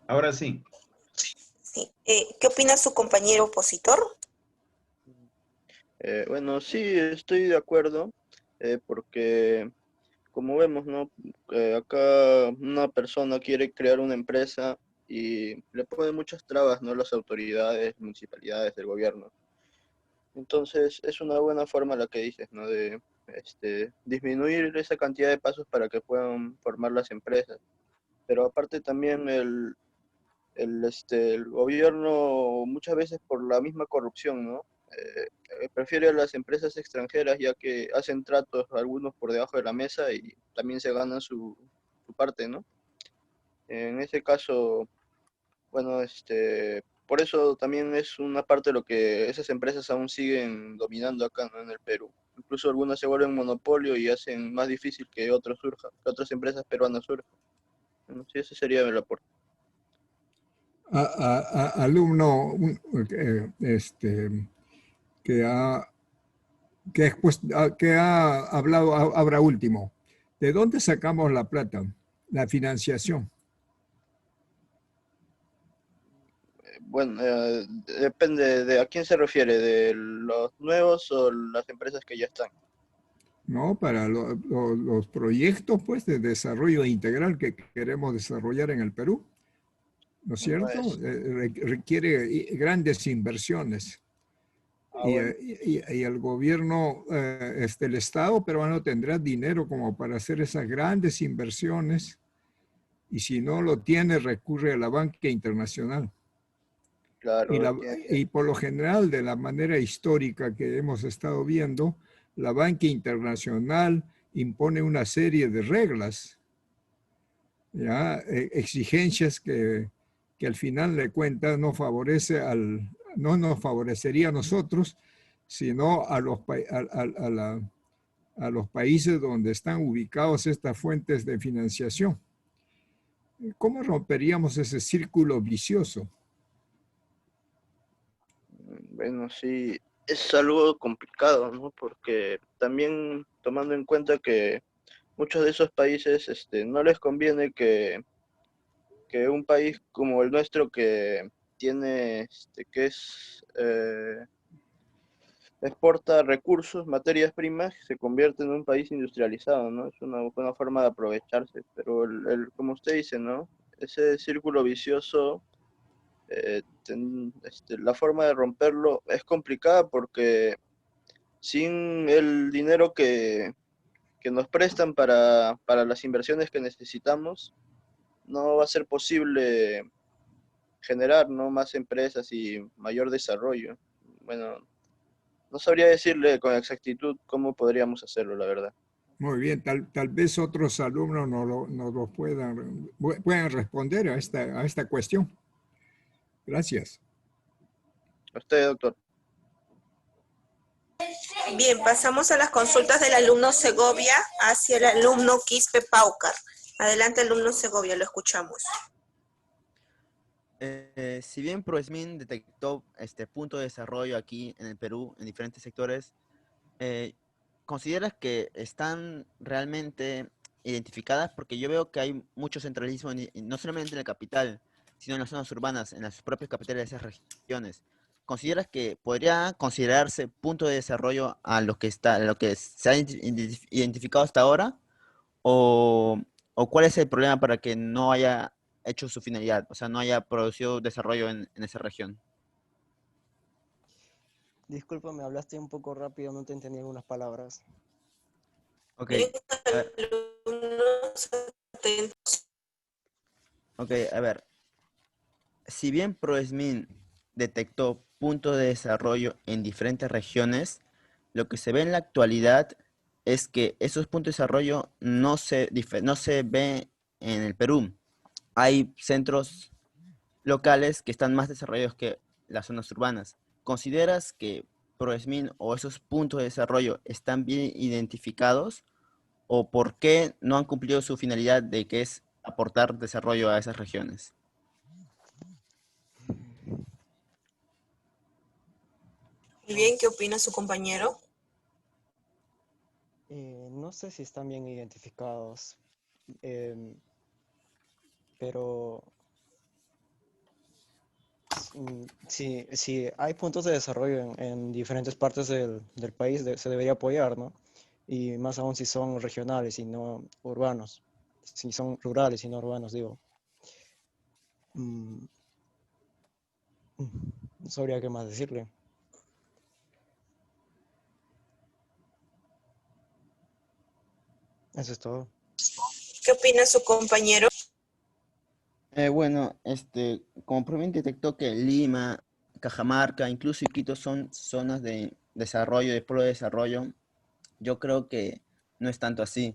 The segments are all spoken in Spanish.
Ahora sí. Sí. ¿Qué opina su compañero opositor? Bueno, sí, estoy de acuerdo, porque como vemos, ¿no? Acá una persona quiere crear una empresa y le pone muchas trabas, ¿no? Las autoridades, municipalidades, del gobierno. Entonces, es una buena forma la que dices, ¿no? De disminuir esa cantidad de pasos para que puedan formar las empresas. Pero aparte también el gobierno muchas veces por la misma corrupción, ¿no? Prefiere a las empresas extranjeras ya que hacen tratos algunos por debajo de la mesa y también se ganan su parte, ¿no? En ese caso, bueno, por eso también es una parte de lo que esas empresas aún siguen dominando acá, ¿no? En el Perú. Incluso algunas se vuelven monopolio y hacen más difícil que otros surjan, que otras empresas peruanas surjan. Bueno, sí, ese sería el aporte. Alumno que ha, que ha hablado ahora último, ¿de dónde sacamos la plata, la financiación? Bueno, depende de a quién se refiere, de los nuevos o las empresas que ya están. ¿No? Para los proyectos pues, de desarrollo integral que queremos desarrollar en el Perú, ¿no es Bueno, cierto? Requiere grandes inversiones. bueno, Y el gobierno, el Estado peruano tendrá dinero como para hacer esas grandes inversiones y si no lo tiene, recurre a la banca internacional. Y, claro, la, y por lo general, de la manera histórica que hemos estado viendo, la banca internacional impone una serie de reglas, ¿ya? Exigencias que al final de cuentas no favorece no nos favorecería a nosotros, sino a los países donde están ubicados estas fuentes de financiación. ¿Cómo romperíamos ese círculo vicioso? bueno, sí, es algo complicado, ¿no? Porque también tomando en cuenta que muchos de esos países no les conviene que un país como el nuestro que tiene, que es exporta recursos, materias primas, se convierte en un país industrializado, ¿no? Es una buena forma de aprovecharse, pero como usted dice, ¿no? Ese círculo vicioso, la forma de romperlo es complicada porque sin el dinero que nos prestan para las inversiones que necesitamos, no va a ser posible generar, ¿no? Más empresas y mayor desarrollo. Bueno, no sabría decirle con exactitud cómo podríamos hacerlo, la verdad. Muy bien, tal vez otros alumnos no lo puedan responder a esta cuestión. Gracias. A usted, doctor. Bien, pasamos a las consultas del alumno Segovia hacia el alumno Quispe Paucar. Adelante, alumno Segovia, lo escuchamos. Si bien ProSmin detectó este punto de desarrollo aquí en el Perú, en diferentes sectores, eh, ¿consideras que están realmente identificadas? Porque yo veo que hay mucho centralismo, no solamente en la capital, sino en las zonas urbanas, en las propias capitales de esas regiones. ¿Consideras que podría considerarse punto de desarrollo a lo que se ha identificado hasta ahora? ¿O, o cuál es el problema para que no haya hecho su finalidad? O sea, no haya producido desarrollo en esa región. Disculpa, me hablaste un poco rápido, no te entendí algunas palabras. Ok, Bien, a ver, alumnos atentos. ok, a ver. Si bien ProSmin detectó puntos de desarrollo en diferentes regiones, lo que se ve en la actualidad es que esos puntos de desarrollo no se ve en el Perú. Hay centros locales que están más desarrollados que las zonas urbanas. ¿Consideras que ProSmin o esos puntos de desarrollo están bien identificados o por qué no han cumplido su finalidad de que es aportar desarrollo a esas regiones? Muy bien, ¿qué opina su compañero? No sé si están bien identificados, em, pero Sí, sí, hay puntos de desarrollo en diferentes partes del país, se debería apoyar, ¿no? Y más aún si son regionales y no urbanos, si son rurales y no urbanos, digo. Mm, no sabría qué más decirle. Eso es todo. ¿Qué opina su compañero? Bueno, como probablemente detectó que Lima, Cajamarca, incluso Iquitos son zonas de desarrollo, de polo de desarrollo, yo creo que no es tanto así,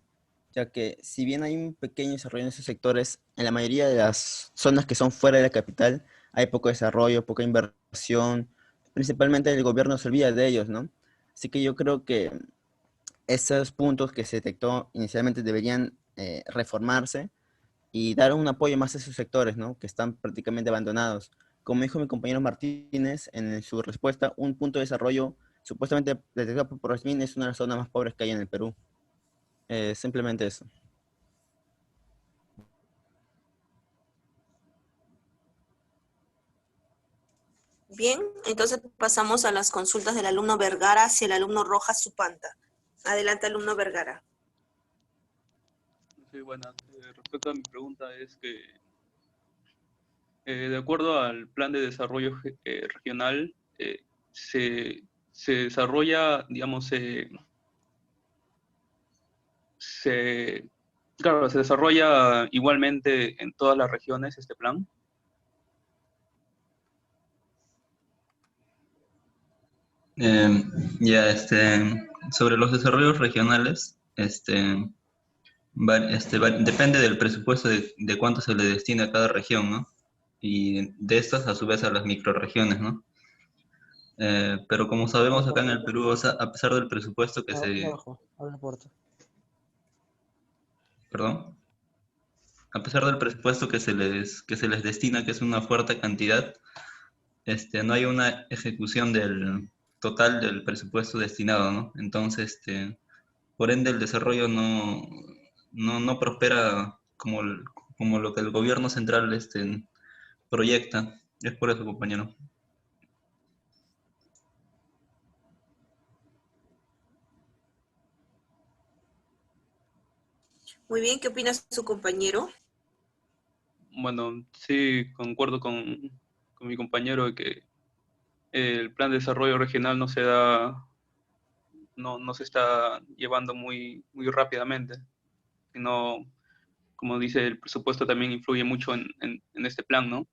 ya que si bien hay un pequeño desarrollo en esos sectores, en la mayoría de las zonas que son fuera de la capital hay poco desarrollo, poca inversión, principalmente el gobierno se olvida de ellos, ¿no? Así que yo creo que esos puntos que se detectó inicialmente deberían reformarse y dar un apoyo más a esos sectores, ¿no? Que están prácticamente abandonados. Como dijo mi compañero Martínez en su respuesta, un punto de desarrollo supuestamente detectado por Prosmin es una de las zonas más pobres que hay en el Perú. Simplemente eso. Bien, entonces pasamos a las consultas del alumno Vergara hacia el alumno Rojas Supanta. Adelante, alumno Vergara. Sí, buenas. Respecto a mi pregunta es que, de acuerdo al plan de desarrollo regional, se desarrolla, digamos, se, claro, se desarrolla igualmente en todas las regiones este plan. Eh, ya, sobre los desarrollos regionales, depende del presupuesto de cuánto se le destina a cada región, ¿no? Y de estas, a su vez, a las microrregiones, ¿no? Pero como sabemos acá en el Perú, o sea, a pesar del presupuesto que se... Abajo, abre la puerta. Perdón. A pesar del presupuesto que se les destina, que es una fuerte cantidad, no hay una ejecución del total del presupuesto destinado, ¿no? Entonces, por ende, el desarrollo no prospera como lo que el gobierno central proyecta. Es por eso, compañero. Muy bien, ¿qué opina su compañero? Bueno, sí, concuerdo con mi compañero de que el plan de desarrollo regional no se está llevando muy rápidamente, sino, como dice, el presupuesto también influye mucho en este plan, ¿no?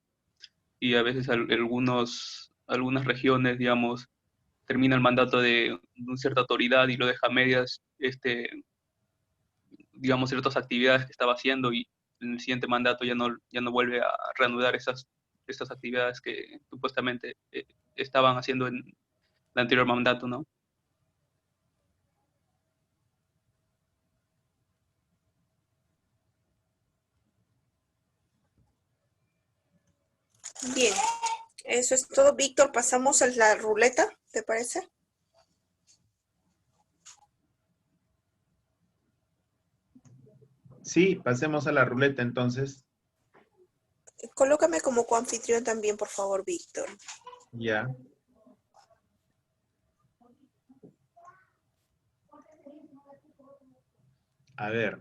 Y a veces algunas regiones, digamos, termina el mandato de una cierta autoridad y lo deja a medias, digamos, ciertas actividades que estaba haciendo y en el siguiente mandato ya no vuelve a reanudar estas actividades que supuestamente estaban haciendo en el anterior mandato, ¿no? Bien, eso es todo. Víctor, pasamos a la ruleta, ¿te parece? Sí, pasemos a la ruleta entonces. Colócame como coanfitrión también, por favor, Víctor. Ya. A ver,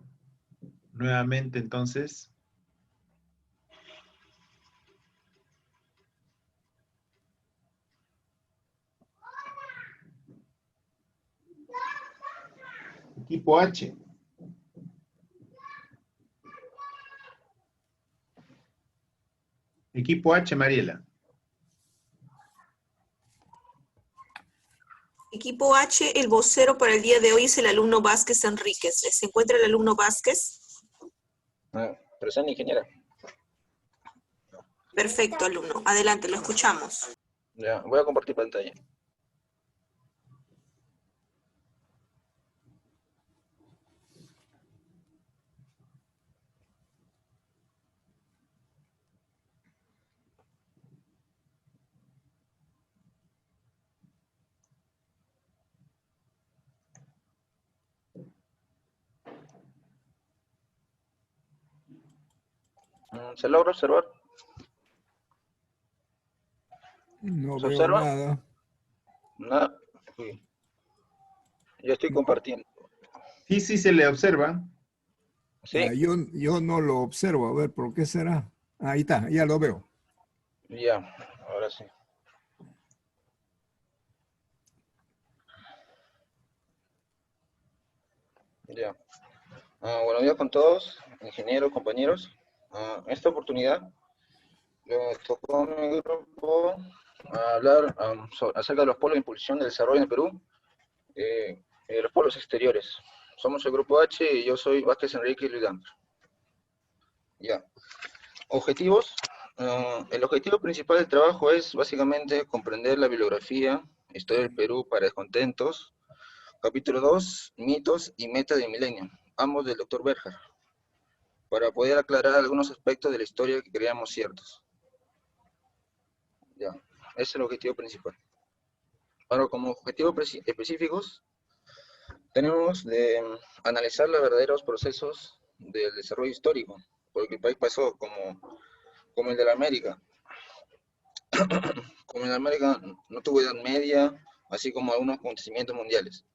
nuevamente entonces. Equipo H. Equipo H, Mariela. Equipo H, el vocero para el día de hoy es el alumno Vázquez Enríquez. ¿Se encuentra el alumno Vázquez? Presente, ingeniera. Perfecto, alumno. Adelante, lo escuchamos. Ya, voy a compartir pantalla. ¿Se logra observar? No ¿Se veo observa? nada. Nada. Uy, yo estoy compartiendo. Sí, sí se le observa. ¿Sí? Yo no lo observo. A ver, ¿por qué será? Ahí está, ya lo veo. Ya, ahora sí. Ya. Buenos días con todos, ingenieros, compañeros. En esta oportunidad me tocó a mi grupo hablar acerca de los polos de impulsión del desarrollo en el Perú y de los polos exteriores. Somos el grupo H y yo soy Vázquez Enrique y Luis Danfer. Ya. Objetivos. El objetivo principal del trabajo es básicamente comprender la bibliografía, historia del Perú para descontentos. Capítulo 2, mitos y meta de milenio, ambos del Dr. Berger, para poder aclarar algunos aspectos de la historia que creíamos ciertos. Ya, ese es el objetivo principal. Ahora, como objetivos específicos, tenemos de analizar los verdaderos procesos del desarrollo histórico, porque el país pasó como el de la América. Como en América no tuvo Edad Media, así como algunos acontecimientos mundiales,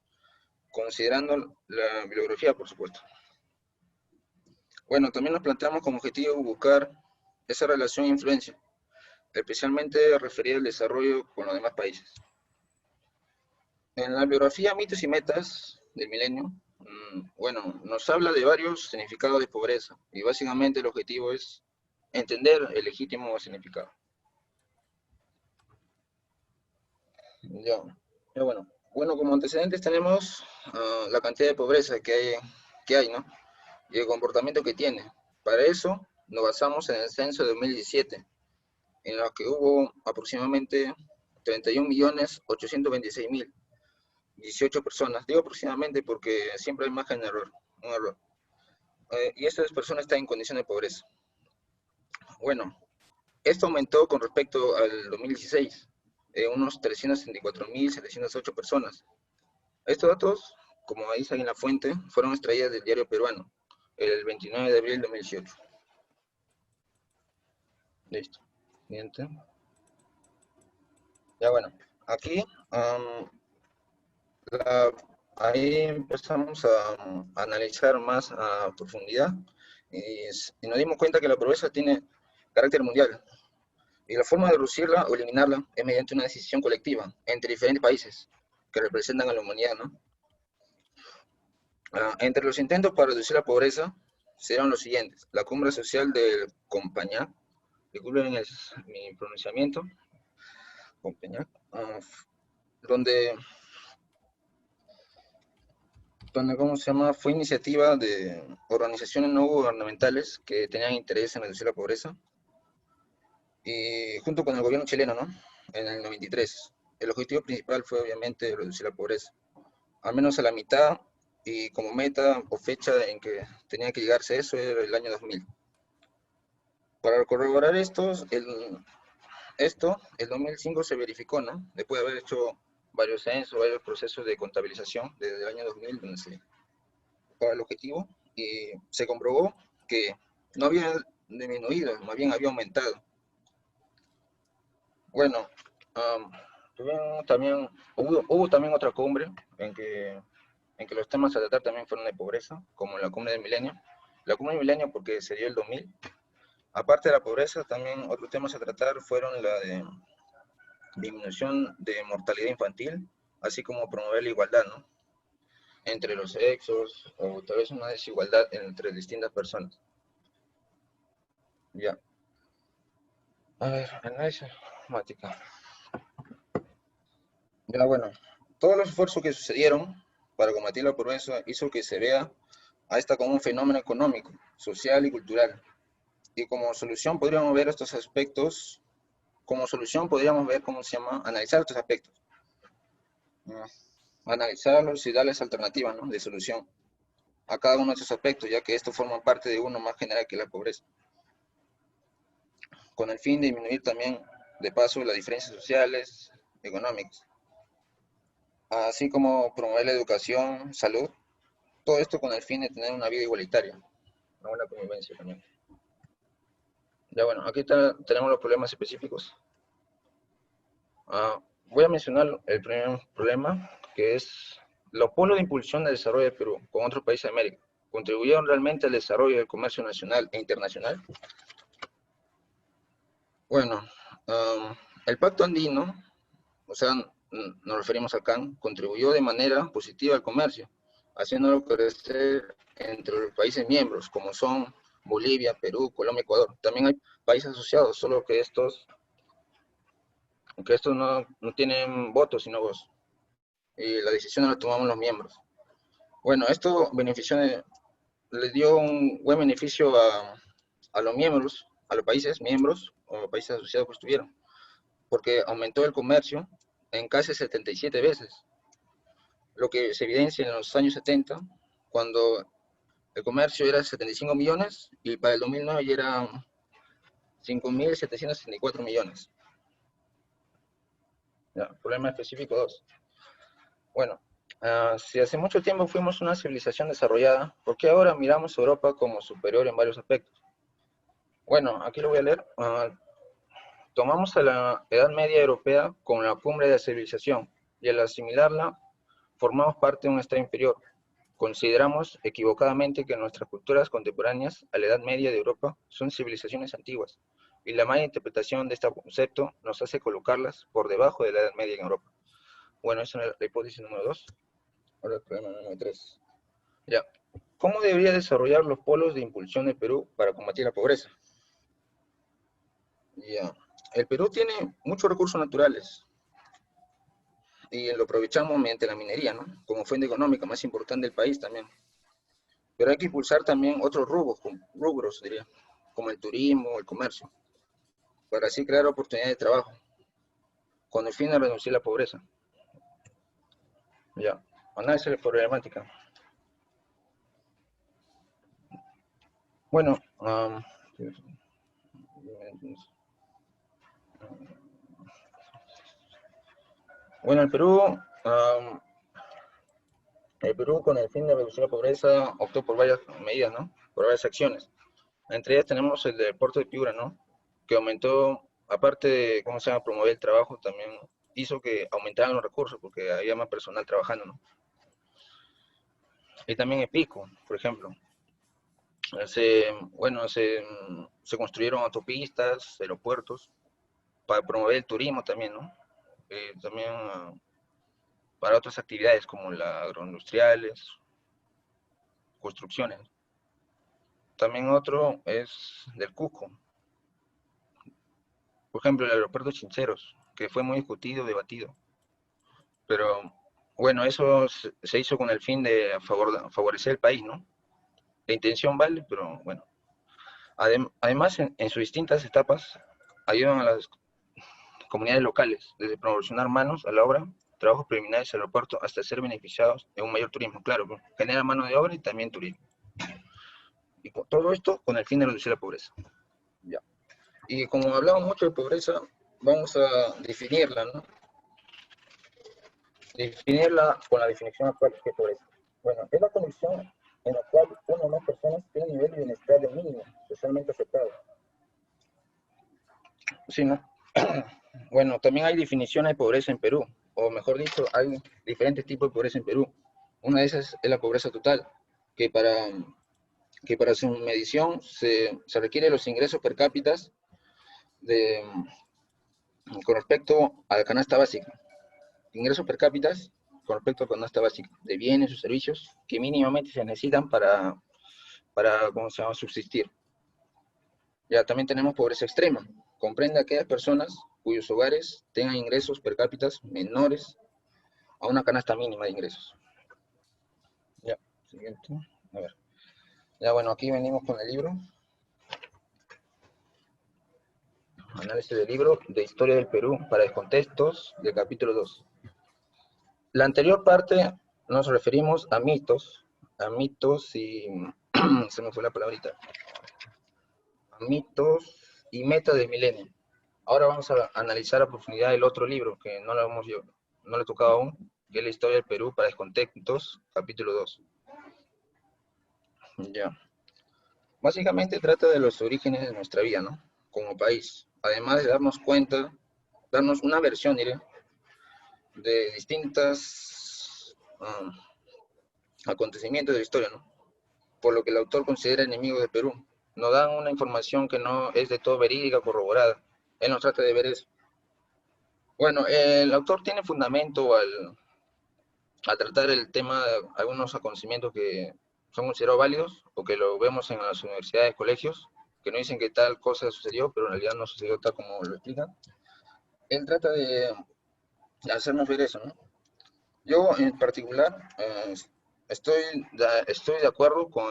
considerando la bibliografía, por supuesto. Bueno, también nos planteamos como objetivo buscar esa relación e influencia, especialmente referida al desarrollo con los demás países. En la biografía Mitos y Metas del Milenio, bueno, nos habla de varios significados de pobreza, y básicamente el objetivo es entender el legítimo significado. Ya bueno. Bueno, como antecedentes tenemos la cantidad de pobreza que hay, ¿no? Y el comportamiento que tiene. Para eso nos basamos en el censo de 2017, en el que hubo aproximadamente 31.826.018 personas. Digo aproximadamente porque siempre hay margen de error, un error. Y estas personas están en condición de pobreza. Bueno, esto aumentó con respecto al 2016, unos 364.708 personas. Estos datos, como ahí sale en la fuente, fueron extraídas del diario peruano, el 29 de abril de 2018. Listo. Siguiente. Ya bueno, aquí ahí empezamos a analizar más a profundidad y nos dimos cuenta que la pobreza tiene carácter mundial y la forma de reducirla o eliminarla es mediante una decisión colectiva entre diferentes países que representan a la humanidad, ¿no? Entre los intentos para reducir la pobreza serán los siguientes: la cumbre social del Compañac, disculpen mi pronunciamiento, Compañac, donde, ¿cómo se llama? Fue iniciativa de organizaciones no gubernamentales que tenían interés en reducir la pobreza, y junto con el gobierno chileno, ¿no? En el 93. El objetivo principal fue obviamente reducir la pobreza, al menos a la mitad, y como meta o fecha en que tenía que llegarse a eso era el año 2000. Para corroborar esto, el 2005 se verificó, ¿no? Después de haber hecho varios censos, varios procesos de contabilización desde el año 2000, donde se buscaba el objetivo, y se comprobó que no había disminuido, más bien había aumentado. Bueno, hubo también otra cumbre en que los temas a tratar también fueron de pobreza, como la cumbre del milenio. La cumbre del milenio porque se dio el 2000. Aparte de la pobreza, también otros temas a tratar fueron la de disminución de mortalidad infantil, así como promover la igualdad, ¿no? Entre los sexos, o tal vez una desigualdad entre distintas personas. Ya. A ver, análisis matemática. Ya bueno, todos los esfuerzos que sucedieron para combatir la pobreza hizo que se vea a esta como un fenómeno económico, social y cultural. Y como solución podríamos ver estos aspectos, analizar estos aspectos. Analizarlos y darles alternativas, ¿no? De solución a cada uno de estos aspectos, ya que esto forma parte de uno más general que la pobreza, con el fin de disminuir también, de paso, las diferencias sociales, económicas, así como promover la educación, salud, todo esto con el fin de tener una vida igualitaria, una buena convivencia también. Ya bueno, aquí tenemos los problemas específicos. Voy a mencionar el primer problema, que es los polos de impulsión del desarrollo del Perú con otros países de América. ¿Contribuyeron realmente al desarrollo del comercio nacional e internacional? Bueno, el Pacto Andino, o sea, nos referimos a CAN, contribuyó de manera positiva al comercio, haciéndolo crecer entre los países miembros, como son Bolivia, Perú, Colombia, Ecuador. También hay países asociados, solo que estos no tienen votos, sino voz. Y la decisión la tomamos los miembros. Bueno, esto les dio un buen beneficio a los miembros, a los países miembros o países asociados que estuvieron, porque aumentó el comercio en casi 77 veces, lo que se evidencia en los años 70, cuando el comercio era 75 millones y para el 2009 ya era 5.764 millones. Ya, problema específico 2. Bueno, si hace mucho tiempo fuimos una civilización desarrollada, ¿por qué ahora miramos a Europa como superior en varios aspectos? Bueno, aquí lo voy a leer. Tomamos a la Edad Media Europea como la cumbre de la civilización y al asimilarla formamos parte de un estado inferior. Consideramos equivocadamente que nuestras culturas contemporáneas a la Edad Media de Europa son civilizaciones antiguas y la mala interpretación de este concepto nos hace colocarlas por debajo de la Edad Media en Europa. Bueno, esa es la hipótesis número 2. Ahora el problema número 3. Ya. ¿Cómo debería desarrollar los polos de impulsión de Perú para combatir la pobreza? Ya. El Perú tiene muchos recursos naturales y lo aprovechamos mediante la minería, ¿no? Como fuente económica más importante del país también. Pero hay que impulsar también otros rubros, diría, como el turismo o el comercio, para así crear oportunidades de trabajo, con el fin de reducir la pobreza. Ya. Análisis de problemática. Bueno, el Perú con el fin de reducir la pobreza optó por varias medidas, ¿no? Por varias acciones. Entre ellas tenemos el de Puerto de Piura, ¿no? Que aumentó, aparte de, promover el trabajo, también hizo que aumentaran los recursos porque había más personal trabajando, ¿no? Y también el Pico, por ejemplo. Se construyeron autopistas, aeropuertos, para promover el turismo también, ¿no? También para otras actividades como las agroindustriales, construcciones. También otro es del Cusco. Por ejemplo, el aeropuerto de Chincheros, que fue muy discutido, debatido. Pero, bueno, eso se hizo con el fin de favorecer el país, ¿no? La intención vale, pero bueno. Además, en sus distintas etapas, ayudan a las comunidades locales, desde proporcionar manos a la obra, trabajos preliminares al aeropuerto, hasta ser beneficiados de un mayor turismo. Claro, genera mano de obra y también turismo. Y con todo esto con el fin de reducir la pobreza. Ya. Y como hablamos mucho de pobreza, vamos a definirla, ¿no? Definirla con la definición actual que es pobreza. Bueno, es la condición en la cual una o más personas tienen un nivel de bienestar de mínimo, socialmente aceptado. Sí, ¿no? Bueno, también hay definiciones de pobreza en Perú, o mejor dicho, hay diferentes tipos de pobreza en Perú. Una de esas es la pobreza total, que para su medición se requiere los ingresos per cápita con respecto a la canasta básica. Ingresos per cápita con respecto a la canasta básica, de bienes o servicios que mínimamente se necesitan para subsistir. Ya también tenemos pobreza extrema. Comprende a aquellas personas cuyos hogares tengan ingresos per cápita menores a una canasta mínima de ingresos. Ya, siguiente. A ver. Ya, bueno, aquí venimos con el libro. Análisis del libro de Historia del Perú para Descontextos, del capítulo 2. La anterior parte nos referimos a mitos y... se me fue la palabrita. A mitos y meta del milenio. Ahora vamos a analizar a profundidad el otro libro, que no le he tocado aún, que es la Historia del Perú para Descontextos, capítulo 2. Ya. Básicamente trata de los orígenes de nuestra vida, ¿no? Como país. Además de darnos una versión, diré, de distintos acontecimientos de la historia, ¿no? Por lo que el autor considera enemigo de Perú. Nos dan una información que no es de todo verídica, corroborada. Él nos trata de ver eso. Bueno, el autor tiene fundamento al tratar el tema de algunos acontecimientos que son considerados válidos, o que lo vemos en las universidades, colegios, que no dicen que tal cosa sucedió, pero en realidad no sucedió tal como lo explican. Él trata de hacernos ver eso, ¿no? Yo en particular estoy de acuerdo con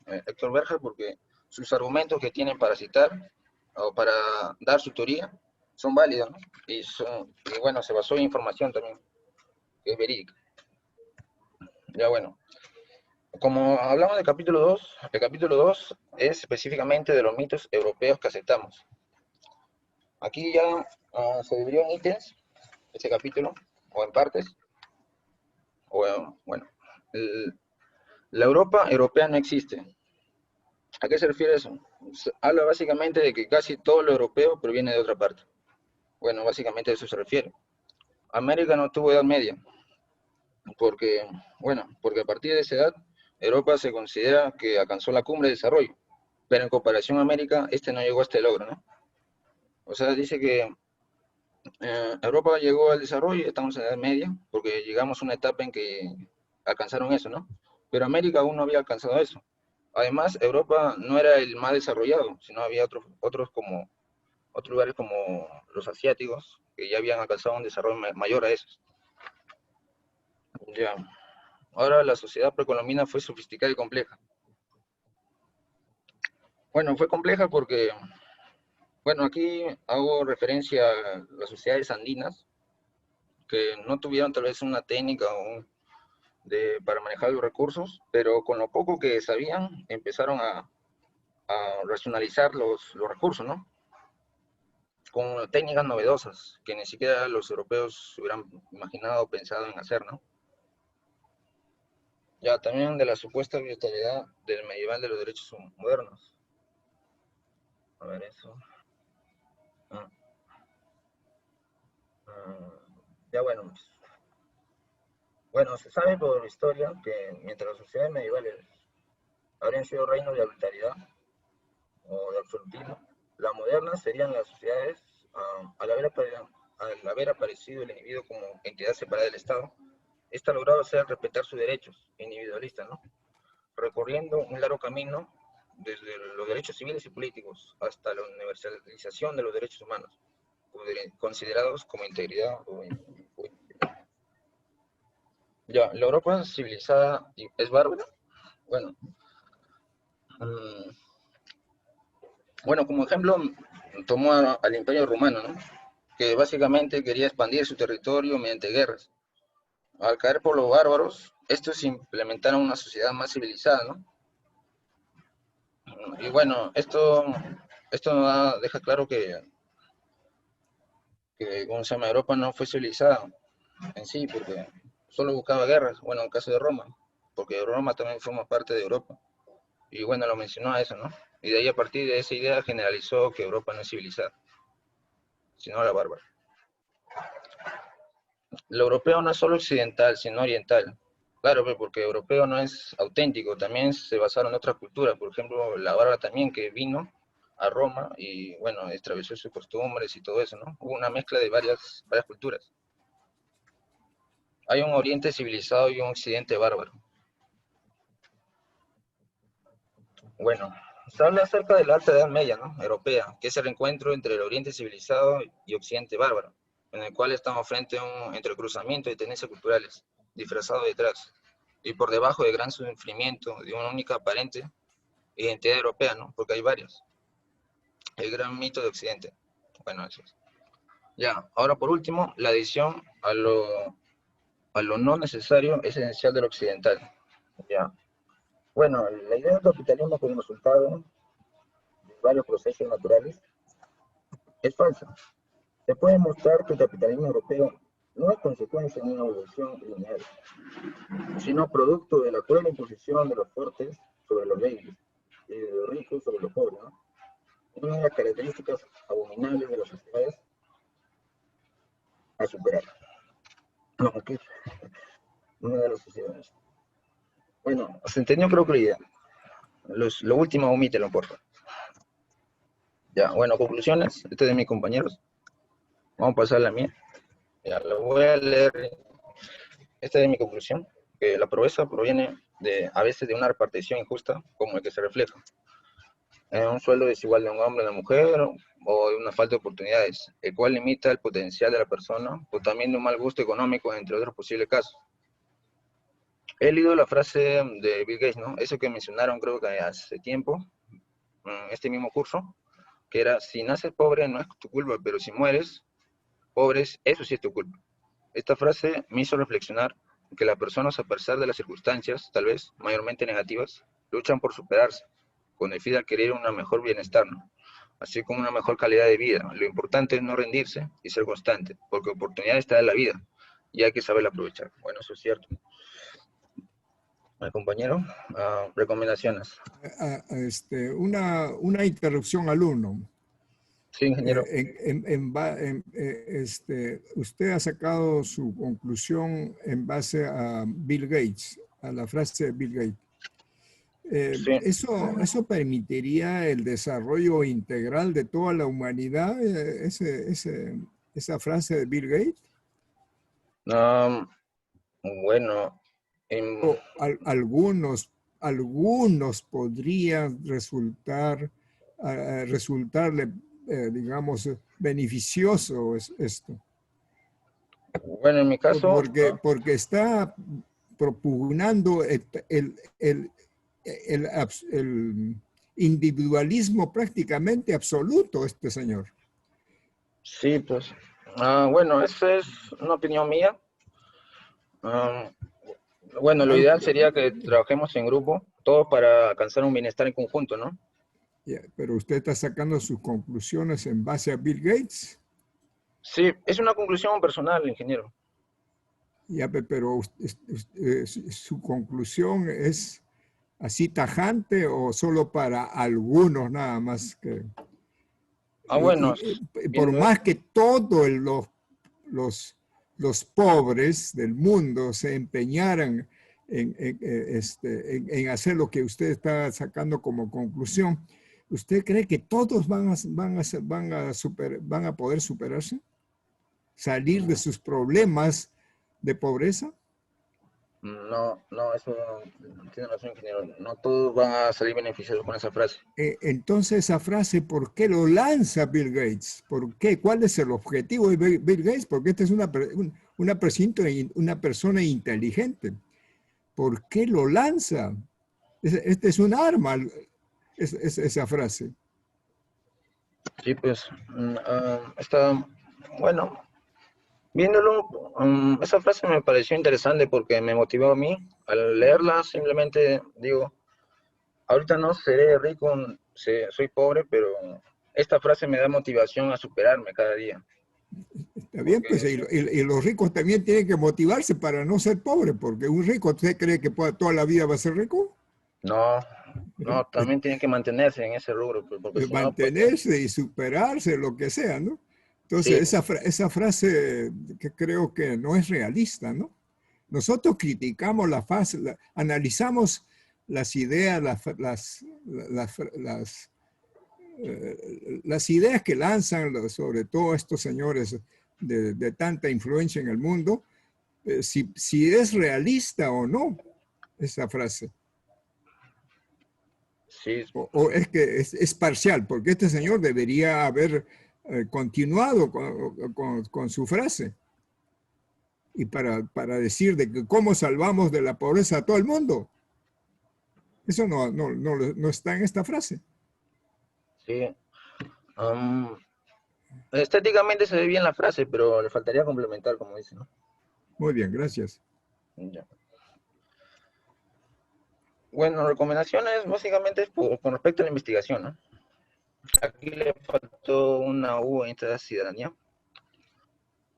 Héctor Berger, porque sus argumentos que tienen para citar o para dar su teoría son válidos, ¿no? Y bueno, se basó en información también, que es verídica. Ya bueno, como hablamos del capítulo 2, el capítulo 2 es específicamente de los mitos europeos que aceptamos. Aquí ya se dividió en ítems, este capítulo, o en partes. Bueno, la Europa europea no existe. ¿A qué se refiere eso? Habla básicamente de que casi todo lo europeo proviene de otra parte. Bueno, básicamente a eso se refiere. América no tuvo edad media, porque a partir de esa edad, Europa se considera que alcanzó la cumbre de desarrollo, pero en comparación a América, no llegó a este logro, ¿no? O sea, dice que Europa llegó al desarrollo, estamos en la edad media, porque llegamos a una etapa en que alcanzaron eso, ¿no? Pero América aún no había alcanzado eso. Además, Europa no era el más desarrollado, sino había otros lugares como los asiáticos, que ya habían alcanzado un desarrollo mayor a esos. Ya. Ahora la sociedad precolombina fue sofisticada y compleja. Bueno, fue compleja porque, aquí hago referencia a las sociedades andinas, que no tuvieron tal vez una técnica para manejar los recursos, pero con lo poco que sabían, empezaron a racionalizar los recursos, ¿no? Con técnicas novedosas que ni siquiera los europeos hubieran imaginado o pensado en hacer, ¿no? Ya, también de la supuesta vitalidad del medieval de los derechos modernos. A ver eso. Ya bueno. Bueno, se sabe por historia que mientras las sociedades medievales habrían sido reinos de arbitrariedad o de absolutismo, las modernas serían las sociedades, al haber aparecido el individuo como entidad separada del Estado, esta ha logrado hacer respetar sus derechos individualistas, ¿no? Recorriendo un largo camino desde los derechos civiles y políticos hasta la universalización de los derechos humanos, considerados como integridad o ya, la Europa civilizada es bárbara. Bueno, como ejemplo, tomó al Imperio Romano, ¿no? Que básicamente quería expandir su territorio mediante guerras. Al caer por los bárbaros, estos implementaron una sociedad más civilizada, ¿no? Y bueno, esto deja claro que ¿cómo se llama? Europa no fue civilizada en sí, porque solo buscaba guerras, bueno, en el caso de Roma, porque Roma también forma parte de Europa. Y bueno, lo mencionó a eso, ¿no? Y de ahí, a partir de esa idea, generalizó que Europa no es civilizada, sino la bárbara. Lo europeo no es solo occidental, sino oriental. Claro, porque europeo no es auténtico, también se basaron en otras culturas. Por ejemplo, la bárbara también, que vino a Roma y, bueno, estableció sus costumbres y todo eso, ¿no? Hubo una mezcla de varias culturas. Hay un oriente civilizado y un occidente bárbaro. Bueno, se habla acerca de la Alta Edad Media, ¿no? Europea, que es el reencuentro entre el oriente civilizado y occidente bárbaro, en el cual estamos frente a un entrecruzamiento de tendencias culturales, disfrazado detrás, y por debajo del gran sufrimiento de una única aparente identidad europea, ¿no? Porque hay varias. El gran mito de Occidente. Bueno, eso es. Ya, ahora por último, la adición a lo no necesario es esencial del occidental. Ya. Bueno, la idea del capitalismo como resultado de varios procesos naturales es falsa. Se puede mostrar que el capitalismo europeo no es consecuencia de una evolución lineal, sino producto de la cruel imposición de los fuertes sobre los débiles y de los ricos sobre los pobres, ¿no? Una de las características abominables de las sociedades a superar. No, ¿qué? Una de las sociedades. Bueno, se entendió creo que la idea. Lo último, omítelo, por favor. Ya, bueno, conclusiones. Este es de mis compañeros. Vamos a pasar a la mía. Ya, lo voy a leer. Esta es mi conclusión, que la pobreza proviene a veces de una repartición injusta, como el que se refleja en un sueldo desigual de un hombre a una mujer, o de una falta de oportunidades, el cual limita el potencial de la persona, o también de un mal gusto económico, entre otros posibles casos. He leído la frase de Bill Gates, ¿no? Eso que mencionaron creo que hace tiempo, en este mismo curso, que era, si naces pobre no es tu culpa, pero si mueres pobre, eso sí es tu culpa. Esta frase me hizo reflexionar que las personas, a pesar de las circunstancias, tal vez mayormente negativas, luchan por superarse, con el fin de adquirir un mejor bienestar, ¿no? Así como una mejor calidad de vida. Lo importante es no rendirse y ser constante, porque oportunidad está en la vida y hay que saberla aprovechar. Bueno, eso es cierto. Compañero, recomendaciones. Una interrupción, alumno. Sí, ingeniero. Usted ha sacado su conclusión en base a Bill Gates, a la frase de Bill Gates. Sí. ¿Eso permitiría el desarrollo integral de toda la humanidad, esa frase de Bill Gates? Bueno, O algunos podrían resultarle, digamos, beneficioso esto. Bueno, en mi caso... Porque está propugnando el individualismo prácticamente absoluto este señor. Sí, pues. Bueno, esa es una opinión mía. Bueno, lo ideal sería que trabajemos en grupo, todos para alcanzar un bienestar en conjunto, ¿no? Pero usted está sacando sus conclusiones en base a Bill Gates. Sí, es una conclusión personal, ingeniero. Pero su conclusión es así tajante o solo para algunos nada más que... Bueno. Por más que todos los pobres del mundo se empeñaran en hacer lo que usted está sacando como conclusión, ¿usted cree que todos van a poder superarse? ¿Salir de sus problemas de pobreza? No, eso tiene razón, ingeniero. No todos van a salir beneficiados con esa frase. Entonces, esa frase, ¿por qué lo lanza Bill Gates? ¿Por qué? ¿Cuál es el objetivo de Bill Gates? Porque esta es una persona inteligente. ¿Por qué lo lanza? Este es un arma, esa frase. Sí, pues, está, bueno, viéndolo, esa frase me pareció interesante porque me motivó a mí. Al leerla, simplemente digo, ahorita no seré rico, soy pobre, pero esta frase me da motivación a superarme cada día. Está bien, pues, y los ricos también tienen que motivarse para no ser pobres, porque un rico, ¿usted cree que toda la vida va a ser rico? No, también tienen que mantenerse en ese rubro. Porque si mantenerse, no, pues, y superarse, lo que sea, ¿no? Entonces, sí, esa frase que creo que no es realista, ¿no? Nosotros criticamos analizamos las ideas, las ideas que lanzan, sobre todo estos señores de tanta influencia en el mundo, si es realista o no esa frase. Sí. O es que es parcial, porque este señor debería haber continuado con su frase. Y para decir de que cómo salvamos de la pobreza a todo el mundo. Eso no está en esta frase. Sí. Estéticamente se ve bien la frase, pero le faltaría complementar, como dice, ¿no? Muy bien, gracias. Ya. Bueno, recomendaciones básicamente es con respecto a la investigación, ¿no? Aquí le faltó una U en esta ciudadanía.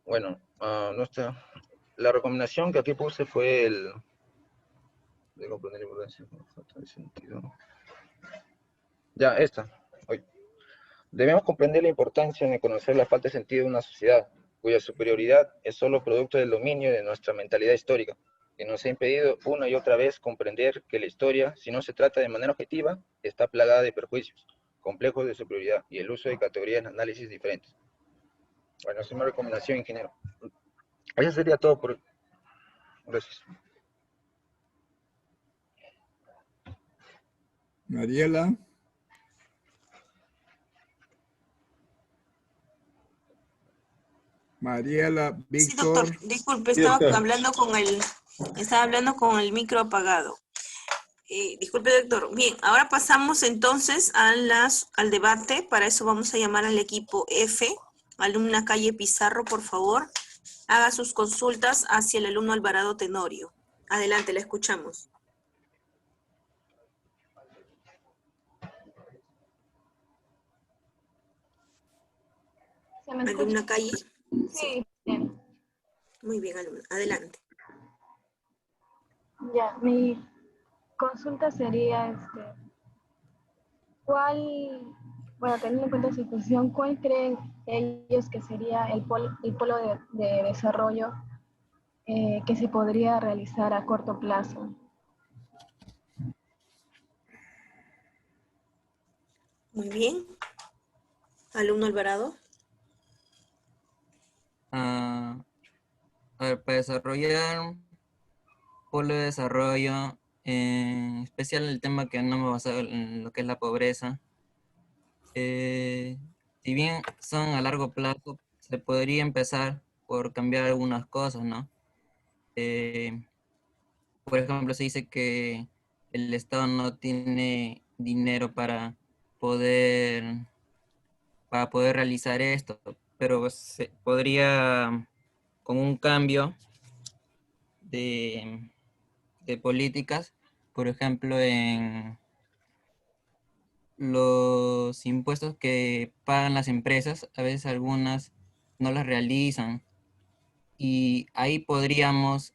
Bueno, la recomendación que aquí puse fue el... de comprender la importancia con falta de sentido. Ya, esta. Debemos comprender la importancia de conocer la falta de sentido de una sociedad, cuya superioridad es solo producto del dominio de nuestra mentalidad histórica, que nos ha impedido una y otra vez comprender que la historia, si no se trata de manera objetiva, está plagada de perjuicios, complejos de superioridad y el uso de categorías de análisis diferentes. Bueno, es una recomendación, ingeniero. Eso sería todo por hoy. Gracias. Mariela. Mariela, Sí, Víctor. doctor. Disculpe, Sí, estaba doctor. hablando con el micro apagado. Disculpe, doctor. Bien, ahora pasamos entonces al debate. Para eso vamos a llamar al equipo F. Alumna Calle Pizarro, por favor, haga sus consultas hacia el alumno Alvarado Tenorio. Adelante, la escuchamos. ¿Se me escucha? Alumna Calle. Sí, bien. Muy bien, alumna. Adelante. Ya, mi consulta sería, bueno, teniendo en cuenta su situación, ¿cuál creen ellos que sería el polo de desarrollo que se podría realizar a corto plazo? Muy bien. Alumno Alvarado. A ver, para desarrollar un polo de desarrollo, en especial el tema que no me va a basar en lo que es la pobreza, si bien son a largo plazo, se podría empezar por cambiar algunas cosas, ¿no? Por ejemplo, se dice que el Estado no tiene dinero poder, para poder realizar esto, pero se podría, con un cambio de políticas, por ejemplo, en los impuestos que pagan las empresas, a veces algunas no las realizan y ahí podríamos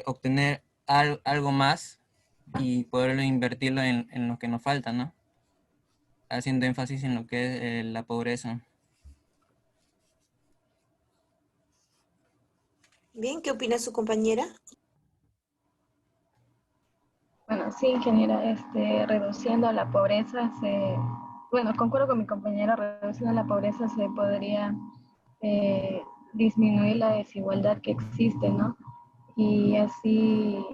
obtener algo más y poderlo invertirlo en lo que nos falta, ¿no? Haciendo énfasis en lo que es la pobreza. Bien, ¿qué opina su compañera? Bueno, sí, ingeniera, reduciendo la pobreza, bueno, concuerdo con mi compañera, reduciendo la pobreza se podría disminuir la desigualdad que existe, ¿no? Y así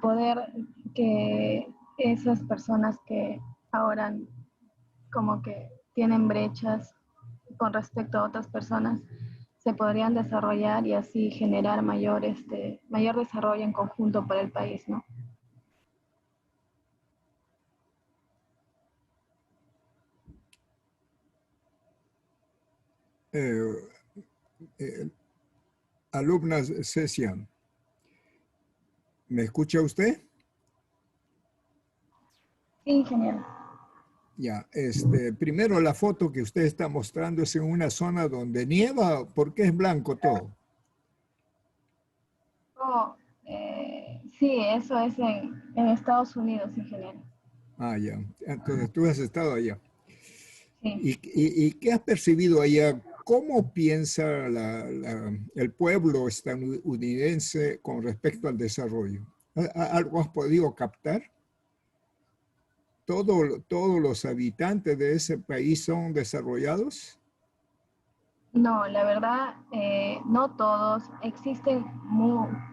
poder que esas personas que ahora como que tienen brechas con respecto a otras personas se podrían desarrollar y así generar mayor desarrollo en conjunto para el país, ¿no? Alumna Cecia, ¿me escucha usted? Sí, ingeniero. Ya, primero la foto que usted está mostrando es en una zona donde nieva, ¿por qué es blanco todo? Oh, sí, eso es en Estados Unidos, ingeniero. Ah, ya. Entonces tú has estado allá. Sí. ¿Y qué has percibido allá? ¿Cómo piensa el pueblo estadounidense con respecto al desarrollo? ¿Algo has podido captar? ¿Todos los habitantes de ese país son desarrollados? No, la verdad, no todos. Existen,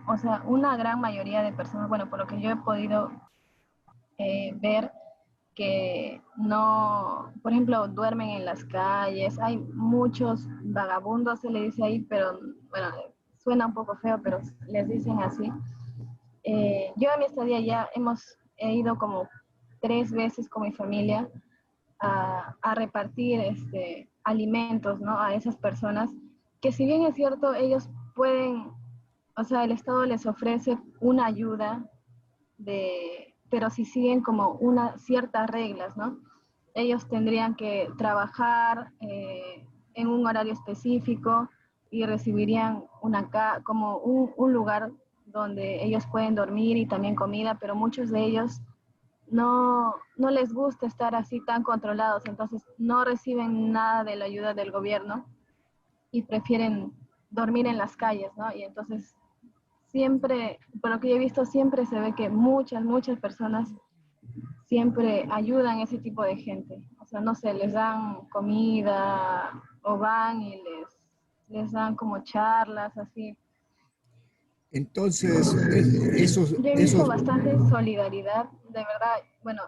o sea, una gran mayoría de personas, bueno, por lo que yo he podido ver, que no, por ejemplo, duermen en las calles. Hay muchos vagabundos, se le dice ahí, pero bueno, suena un poco feo, pero les dicen así. Yo en mi estadía ya he ido como 3 veces con mi familia a repartir alimentos, ¿no? A esas personas que, si bien es cierto, ellos pueden, o sea, el Estado les ofrece una ayuda, pero si siguen como ciertas reglas, ¿no? Ellos tendrían que trabajar en un horario específico y recibirían como un lugar donde ellos pueden dormir y también comida, pero muchos de ellos no les gusta estar así tan controlados, entonces no reciben nada de la ayuda del gobierno y prefieren dormir en las calles, ¿no? Y entonces siempre, por lo que yo he visto, siempre se ve que muchas personas siempre ayudan a ese tipo de gente. O sea, no sé, les dan comida o van y les dan como charlas, así. Entonces, Yo he visto bastante solidaridad, de verdad. Bueno,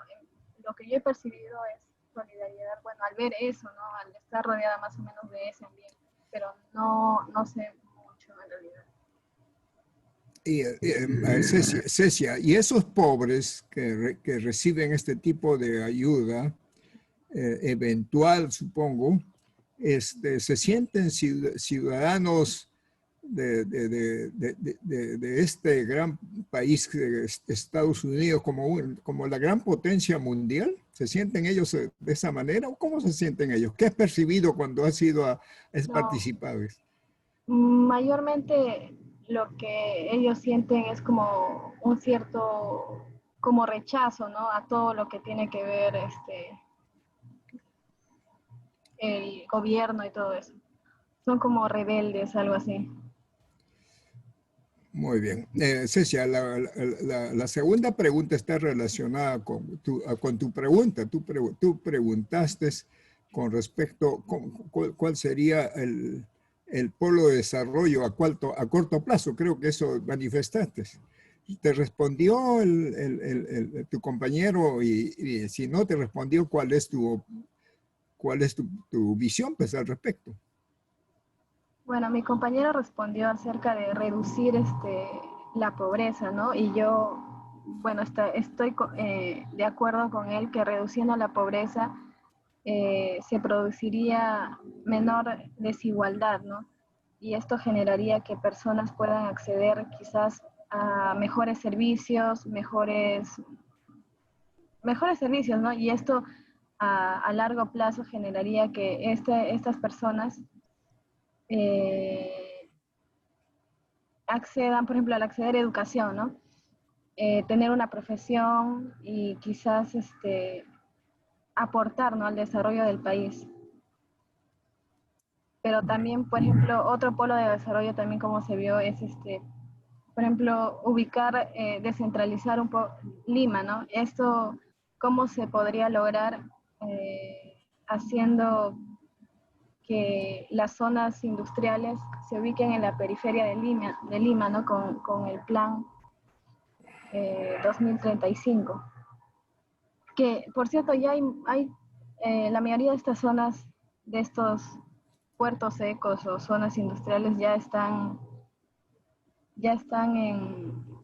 lo que yo he percibido es solidaridad, bueno, al ver eso, ¿no? Al estar rodeada más o menos de ese ambiente, pero no sé mucho en realidad. Cecia, y esos pobres que reciben este tipo de ayuda, eventual, supongo, se sienten ciudadanos de este gran país, Estados Unidos, como la gran potencia mundial. ¿Se sienten ellos de esa manera? ¿O cómo se sienten ellos? ¿Qué has percibido cuando has ido a participar? Mayormente lo que ellos sienten es como un cierto como rechazo, ¿no? A todo lo que tiene que ver el gobierno y todo eso. Son como rebeldes, algo así. Muy bien. Cecia, la segunda pregunta está relacionada con tu pregunta. Tú preguntaste con respecto a cuál sería el polo de desarrollo a corto plazo. Creo que eso manifestaste. ¿Te respondió tu compañero? Y si no te respondió, ¿cuál es tu visión pues, al respecto? Bueno, mi compañero respondió acerca de reducir la pobreza, ¿no? Y yo, bueno, estoy de acuerdo con él que reduciendo la pobreza se produciría menor desigualdad, ¿no? Y esto generaría que personas puedan acceder quizás a mejores servicios, mejores servicios, ¿no? Y esto a largo plazo generaría que estas personas accedan, por ejemplo, al acceder a educación, ¿no? Tener una profesión y quizás aportar, ¿no? Al desarrollo del país. Pero también, por ejemplo, otro polo de desarrollo también como se vio es, por ejemplo, ubicar, descentralizar un poco Lima, ¿no? Esto, ¿cómo se podría lograr haciendo que las zonas industriales se ubiquen en la periferia de Lima, ¿no? Con el plan 2035. Que, por cierto, ya hay la mayoría de estas zonas, de estos puertos secos o zonas industriales ya están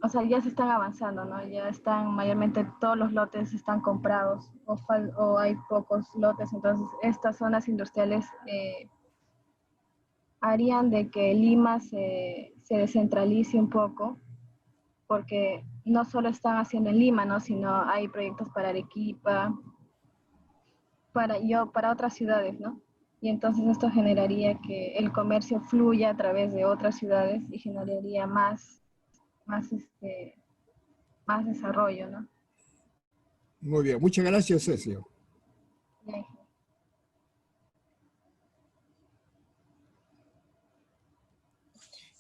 o sea, ya se están avanzando, ¿no? Ya están, mayormente todos los lotes están comprados o hay pocos lotes, entonces estas zonas industriales harían de que Lima se descentralice un poco, porque no solo están haciendo en Lima, ¿no? Sino hay proyectos para Arequipa, para otras ciudades, ¿no? Y entonces esto generaría que el comercio fluya a través de otras ciudades y generaría más desarrollo, ¿no? Muy bien, muchas gracias, Cecio. Bien.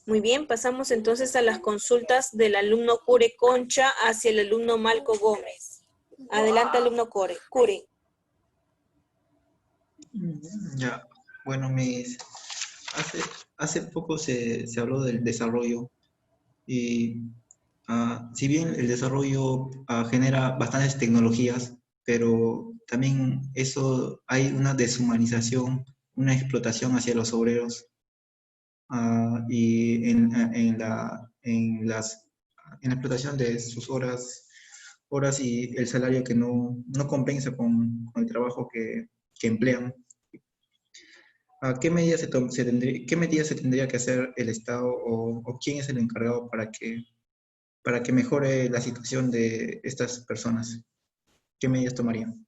Muy bien, pasamos entonces a las consultas del alumno Cure Concha hacia el alumno Malco Gómez. Adelante, alumno Cure. Ya, bueno, hace poco se habló del desarrollo y si bien el desarrollo genera bastantes tecnologías, pero también eso hay una deshumanización, una explotación hacia los obreros y en la explotación de sus horas y el salario que no compensa con el trabajo que emplean. ¿Qué medidas se tendría que hacer el Estado o quién es el encargado para que mejore la situación de estas personas? ¿Qué medidas tomarían?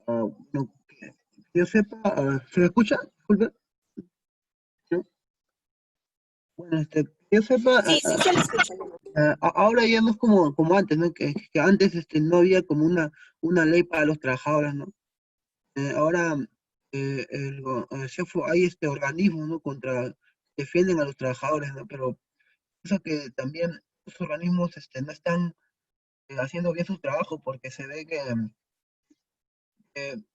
Bueno, que yo sepa, ¿se me escucha? Disculpe. ¿No? Bueno, que yo sepa, Sí, se le escucha. ahora ya no es como antes, ¿no? Que antes no había como una ley para los trabajadores, ¿no? Ahora hay organismos, ¿no? Defienden a los trabajadores, ¿no? Pero pienso que también los organismos no están haciendo bien su trabajo porque se ve que en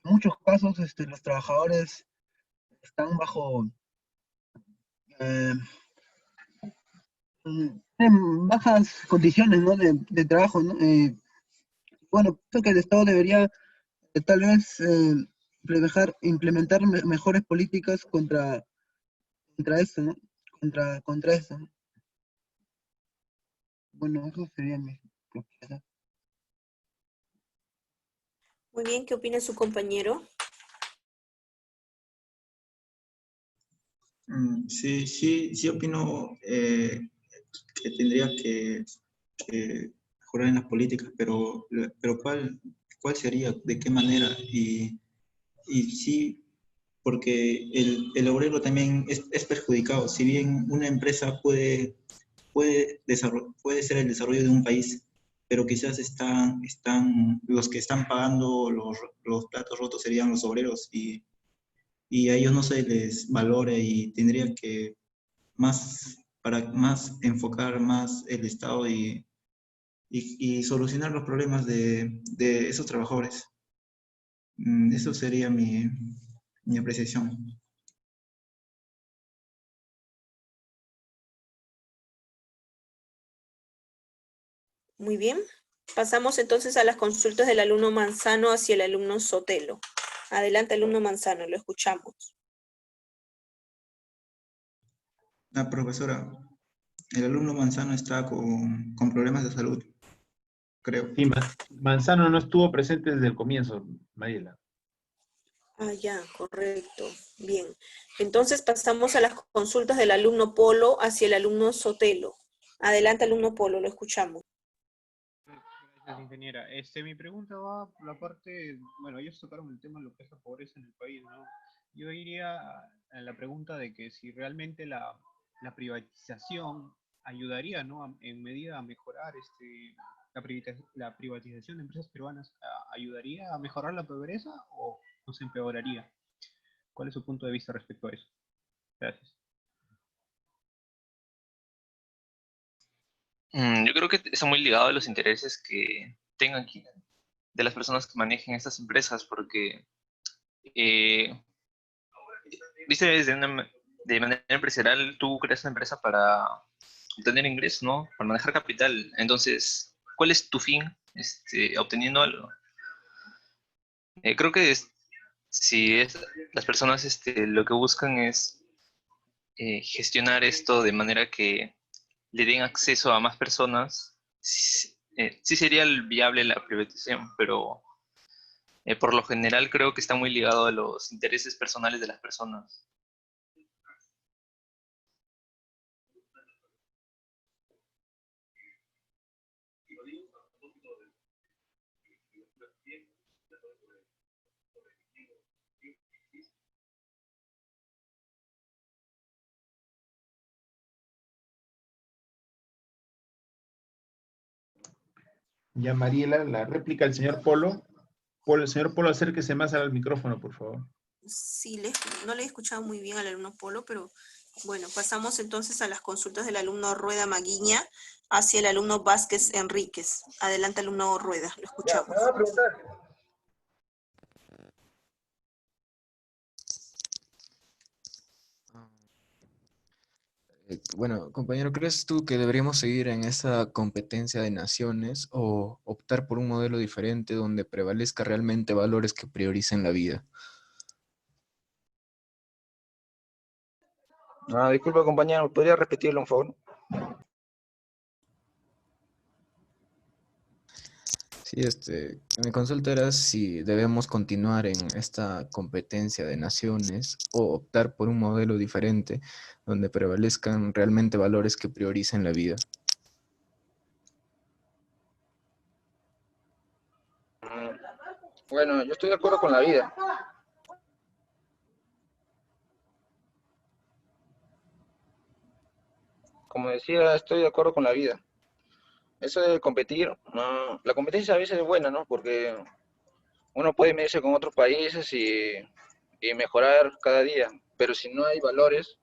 muchos casos los trabajadores están bajo eh, en bajas condiciones, ¿no? de trabajo, ¿no? Bueno, pienso que el Estado debería tal vez implementar mejores políticas contra esto, ¿no? Contra eso, ¿no? Bueno, eso sería mi propuesta. Muy bien, ¿qué opina su compañero? Sí opino que tendría que mejorar en las políticas, pero ¿cuál sería? ¿De qué manera? Y sí, porque el obrero también es perjudicado. Si bien una empresa puede ser el desarrollo de un país, pero quizás los que están pagando los platos rotos serían los obreros y a ellos no se les valora y tendría que para más enfocar más el Estado y solucionar los problemas de esos trabajadores. Eso sería mi apreciación. Muy bien. Pasamos entonces a las consultas del alumno Manzano hacia el alumno Sotelo. Adelante, alumno Manzano, lo escuchamos. La profesora, el alumno Manzano está con problemas de salud, creo. Sí, Manzano no estuvo presente desde el comienzo, Mariela. Ah, ya, correcto. Bien. Entonces pasamos a las consultas del alumno Polo hacia el alumno Sotelo. Adelante, alumno Polo, lo escuchamos. Gracias, ingeniera. Mi pregunta va por la parte, bueno, ellos tocaron el tema de lo que es la pobreza en el país, ¿no? Yo iría a la pregunta de que si realmente la privatización ayudaría, ¿no? En medida a mejorar la privatización de empresas peruanas, ¿ayudaría a mejorar la pobreza o se empeoraría? ¿Cuál es su punto de vista respecto a eso? Gracias. Yo creo que está muy ligado a los intereses que tengan de las personas que manejen estas empresas, porque dice de manera empresarial, tú creas una empresa para obtener ingresos, ¿no? Para manejar capital. Entonces, ¿cuál es tu fin obteniendo algo? Creo que las personas lo que buscan es gestionar esto de manera que le den acceso a más personas, sí sería viable la privatización, pero por lo general creo que está muy ligado a los intereses personales de las personas. Ya, Mariela, la réplica del señor Polo. El señor Polo, acérquese más al micrófono, por favor. Sí, no le he escuchado muy bien al alumno Polo, pero bueno, pasamos entonces a las consultas del alumno Rueda Maguiña hacia el alumno Vázquez Enríquez. Adelante, alumno Rueda, lo escuchamos. Ya, me va a preguntar. Bueno, compañero, ¿crees tú que deberíamos seguir en esa competencia de naciones o optar por un modelo diferente donde prevalezca realmente valores que prioricen la vida? Disculpa, compañero, ¿podría repetirlo, por favor? Sí, mi consulta era si debemos continuar en esta competencia de naciones o optar por un modelo diferente donde prevalezcan realmente valores que prioricen la vida. Bueno, yo estoy de acuerdo con la vida. Como decía, estoy de acuerdo con la vida. Eso de competir, la competencia a veces es buena, ¿no? Porque uno puede medirse con otros países y mejorar cada día. Pero si no hay valores,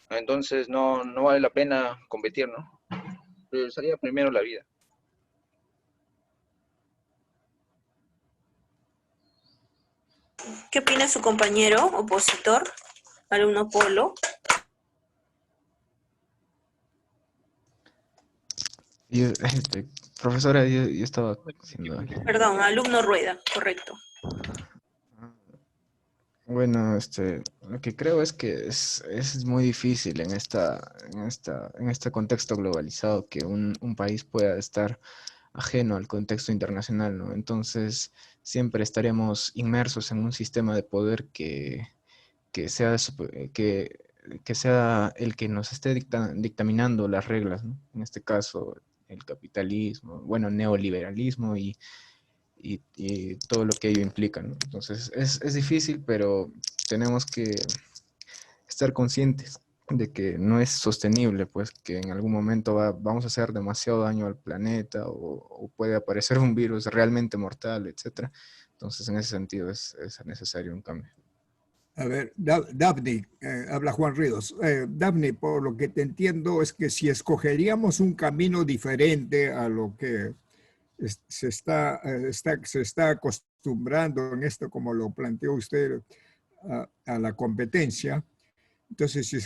entonces no vale la pena competir, ¿no? Priorizaría primero la vida. ¿Qué opina su compañero opositor, alumno Polo? Profesora, yo estaba haciendo... Perdón, alumno Rueda, correcto. Bueno, lo que creo es que es muy difícil en este contexto globalizado que un país pueda estar ajeno al contexto internacional, ¿no? Entonces, siempre estaremos inmersos en un sistema de poder que sea, que sea el que nos esté dictaminando las reglas, ¿no? En este caso, el capitalismo, bueno, neoliberalismo y todo lo que ello implica, ¿no? Entonces, es difícil, pero tenemos que estar conscientes de que no es sostenible, pues que en algún momento vamos a hacer demasiado daño al planeta o puede aparecer un virus realmente mortal, etc. Entonces, en ese sentido es necesario un cambio. A ver, Daphne, habla Juan Ríos. Daphne, por lo que te entiendo es que si escogeríamos un camino diferente a lo que se está acostumbrando en esto, como lo planteó usted, a la competencia. Entonces, si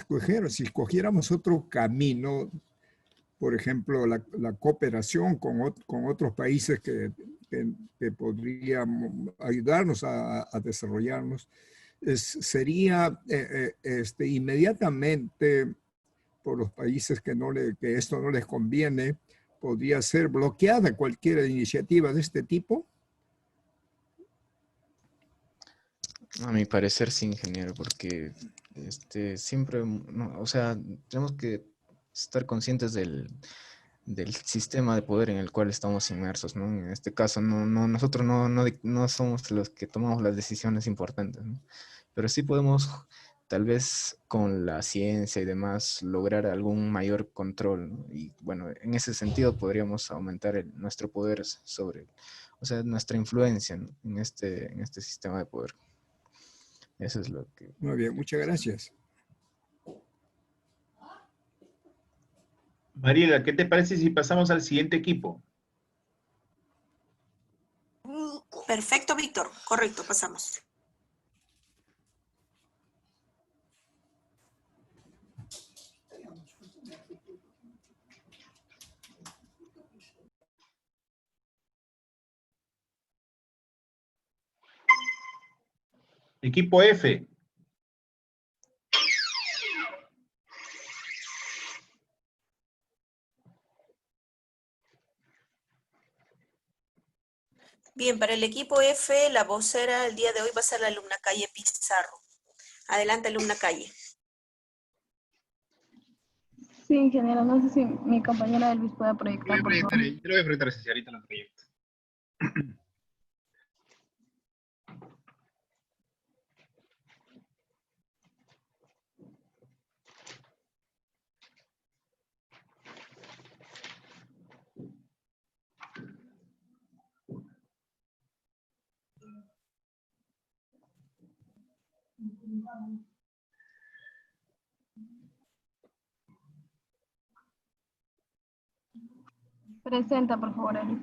escogiéramos otro camino, por ejemplo, la cooperación con otros países que podrían ayudarnos a desarrollarnos, sería inmediatamente por los países que esto no les conviene, podría ser bloqueada cualquier iniciativa de este tipo. A mi parecer sí, ingeniero, porque siempre, no, o sea, tenemos que estar conscientes del sistema de poder en el cual estamos inmersos, ¿no? En este caso, nosotros no somos los que tomamos las decisiones importantes, ¿no? Pero sí podemos, tal vez con la ciencia y demás, lograr algún mayor control, ¿no? Y bueno, en ese sentido podríamos aumentar nuestro poder sobre, o sea, nuestra influencia, ¿no? en este sistema de poder. Eso es lo que... Muy bien, muchas gracias. Mariela, ¿qué te parece si pasamos al siguiente equipo? Perfecto, Víctor. Correcto, pasamos. Equipo F. Bien, para el equipo F, la vocera el día de hoy va a ser la alumna Calle Pizarro. Adelante, alumna Calle. Sí, ingeniero, no sé si mi compañera Elvis pueda proyectar, por favor. Yo lo voy a proyectar, si ahorita lo proyecto. Presenta, por favor, Elvis.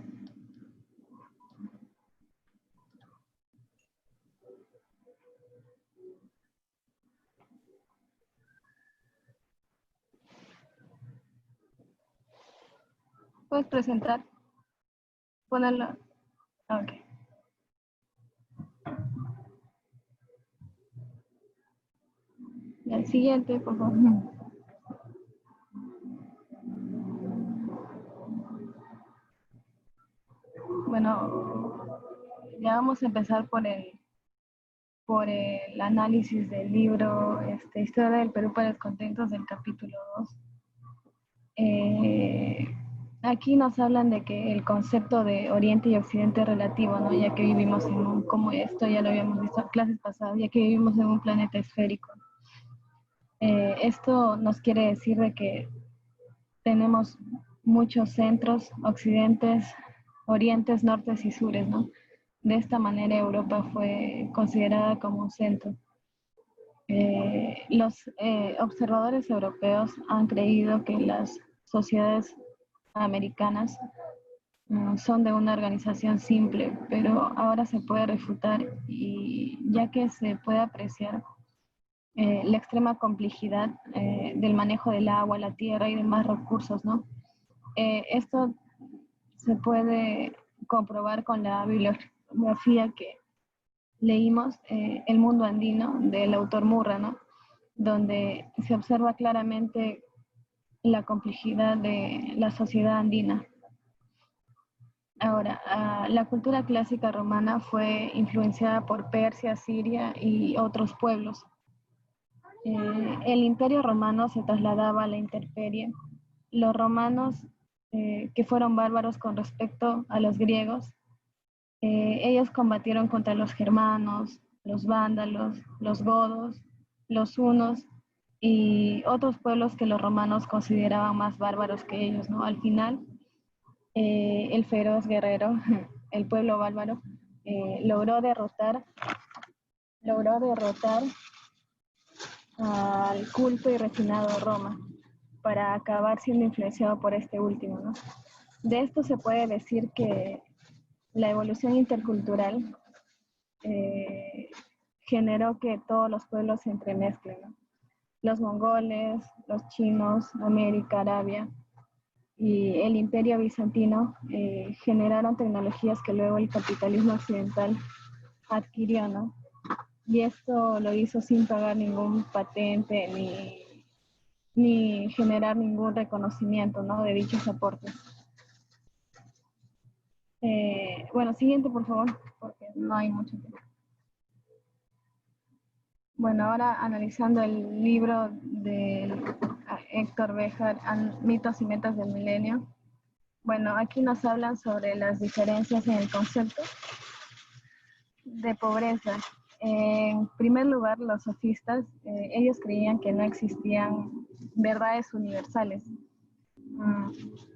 ¿Puedes presentar? Ponerlo. Ok. Y el siguiente, por favor. Bueno, ya vamos a empezar por el análisis del libro Historia del Perú para Descontentos del capítulo 2. Aquí nos hablan de que el concepto de Oriente y Occidente es relativo, ¿no? Ya que vivimos como esto ya lo habíamos visto en clases pasadas, ya que vivimos en un planeta esférico. Esto nos quiere decir de que tenemos muchos centros, occidentes, orientes, nortes y sures, ¿no? De esta manera Europa fue considerada como un centro. Los observadores europeos han creído que las sociedades americanas son de una organización simple, pero ahora se puede refutar, y ya que se puede apreciar la extrema complejidad del manejo del agua, la tierra y demás recursos, ¿no? Esto se puede comprobar con la bibliografía que leímos, El mundo andino, del autor Murra, ¿no? Donde se observa claramente la complejidad de la sociedad andina. Ahora, la cultura clásica romana fue influenciada por Persia, Siria y otros pueblos. El imperio romano se trasladaba a la intemperie. Los romanos, que fueron bárbaros con respecto a los griegos, ellos combatieron contra los germanos, los vándalos, los godos, los hunos y otros pueblos que los romanos consideraban más bárbaros que ellos, ¿no? Al final, el feroz guerrero, el pueblo bárbaro, logró derrotar al culto y refinado de Roma para acabar siendo influenciado por este último, ¿no? De esto se puede decir que la evolución intercultural generó que todos los pueblos se entremezclen, ¿no? Los mongoles, los chinos, América, Arabia y el imperio bizantino generaron tecnologías que luego el capitalismo occidental adquirió, ¿no? Y esto lo hizo sin pagar ningún patente ni generar ningún reconocimiento, ¿no?, de dichos aportes. Bueno, siguiente, por favor, porque no hay mucho tiempo. Bueno, ahora analizando el libro de Héctor Béjar, Mitos y Metas del Milenio. Bueno, aquí nos hablan sobre las diferencias en el concepto de pobreza. En primer lugar, los sofistas, ellos creían que no existían verdades universales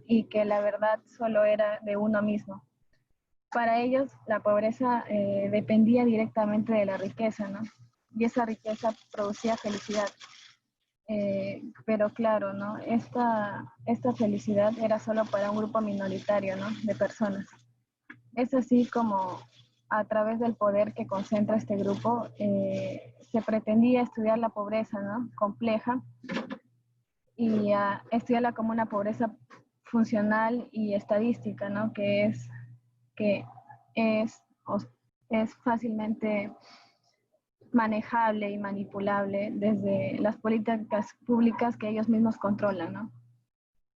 y que la verdad solo era de uno mismo. Para ellos, la pobreza dependía directamente de la riqueza, ¿no? Y esa riqueza producía felicidad. Pero claro, ¿no? Esta felicidad era solo para un grupo minoritario, ¿no?, de personas. Es así como a través del poder que concentra este grupo, se pretendía estudiar la pobreza, ¿no?, compleja, y estudiarla como una pobreza funcional y estadística, ¿no?, que es fácilmente manejable y manipulable desde las políticas públicas que ellos mismos controlan, ¿no?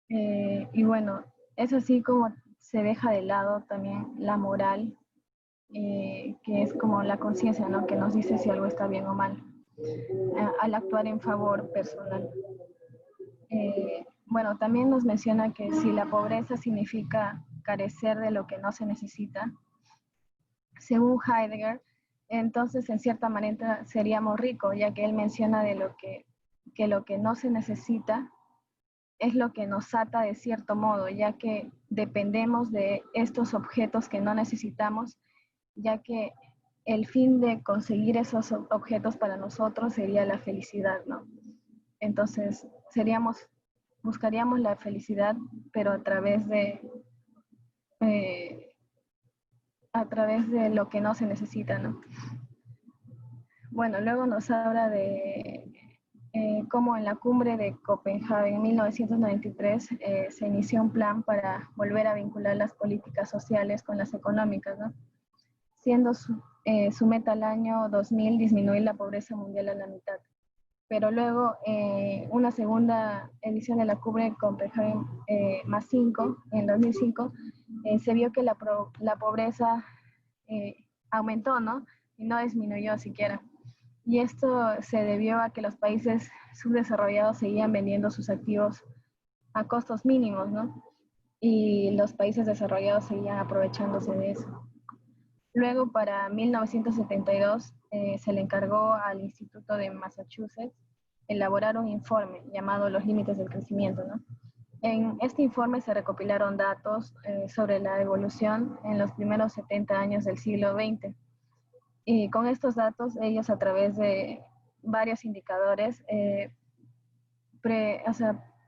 Y bueno, es así como se deja de lado también la moral, que es como la conciencia, ¿no?, que nos dice si algo está bien o mal, al actuar en favor personal. Bueno, también nos menciona que si la pobreza significa carecer de lo que no se necesita, según Heidegger, entonces en cierta manera seríamos ricos, ya que él menciona de que lo que no se necesita es lo que nos ata de cierto modo, ya que dependemos de estos objetos que no necesitamos, ya que el fin de conseguir esos objetos para nosotros sería la felicidad, ¿no? Entonces buscaríamos la felicidad, pero a través de lo que no se necesita, ¿no? Bueno, luego nos habla de cómo en la cumbre de Copenhague en 1993 se inició un plan para volver a vincular las políticas sociales con las económicas, ¿no?, siendo su meta al año 2000 disminuir la pobreza mundial a la mitad. Pero luego, una segunda edición de la cumbre de Copenhague +5, en 2005, se vio que la pobreza aumentó, ¿no?, y no disminuyó siquiera. Y esto se debió a que los países subdesarrollados seguían vendiendo sus activos a costos mínimos, ¿no?, y los países desarrollados seguían aprovechándose de eso. Luego, para 1972, se le encargó al Instituto de Massachusetts elaborar un informe llamado Los Límites del Crecimiento, ¿no?, En este informe se recopilaron datos sobre la evolución en los primeros 70 años del siglo XX. Y con estos datos, ellos a través de varios indicadores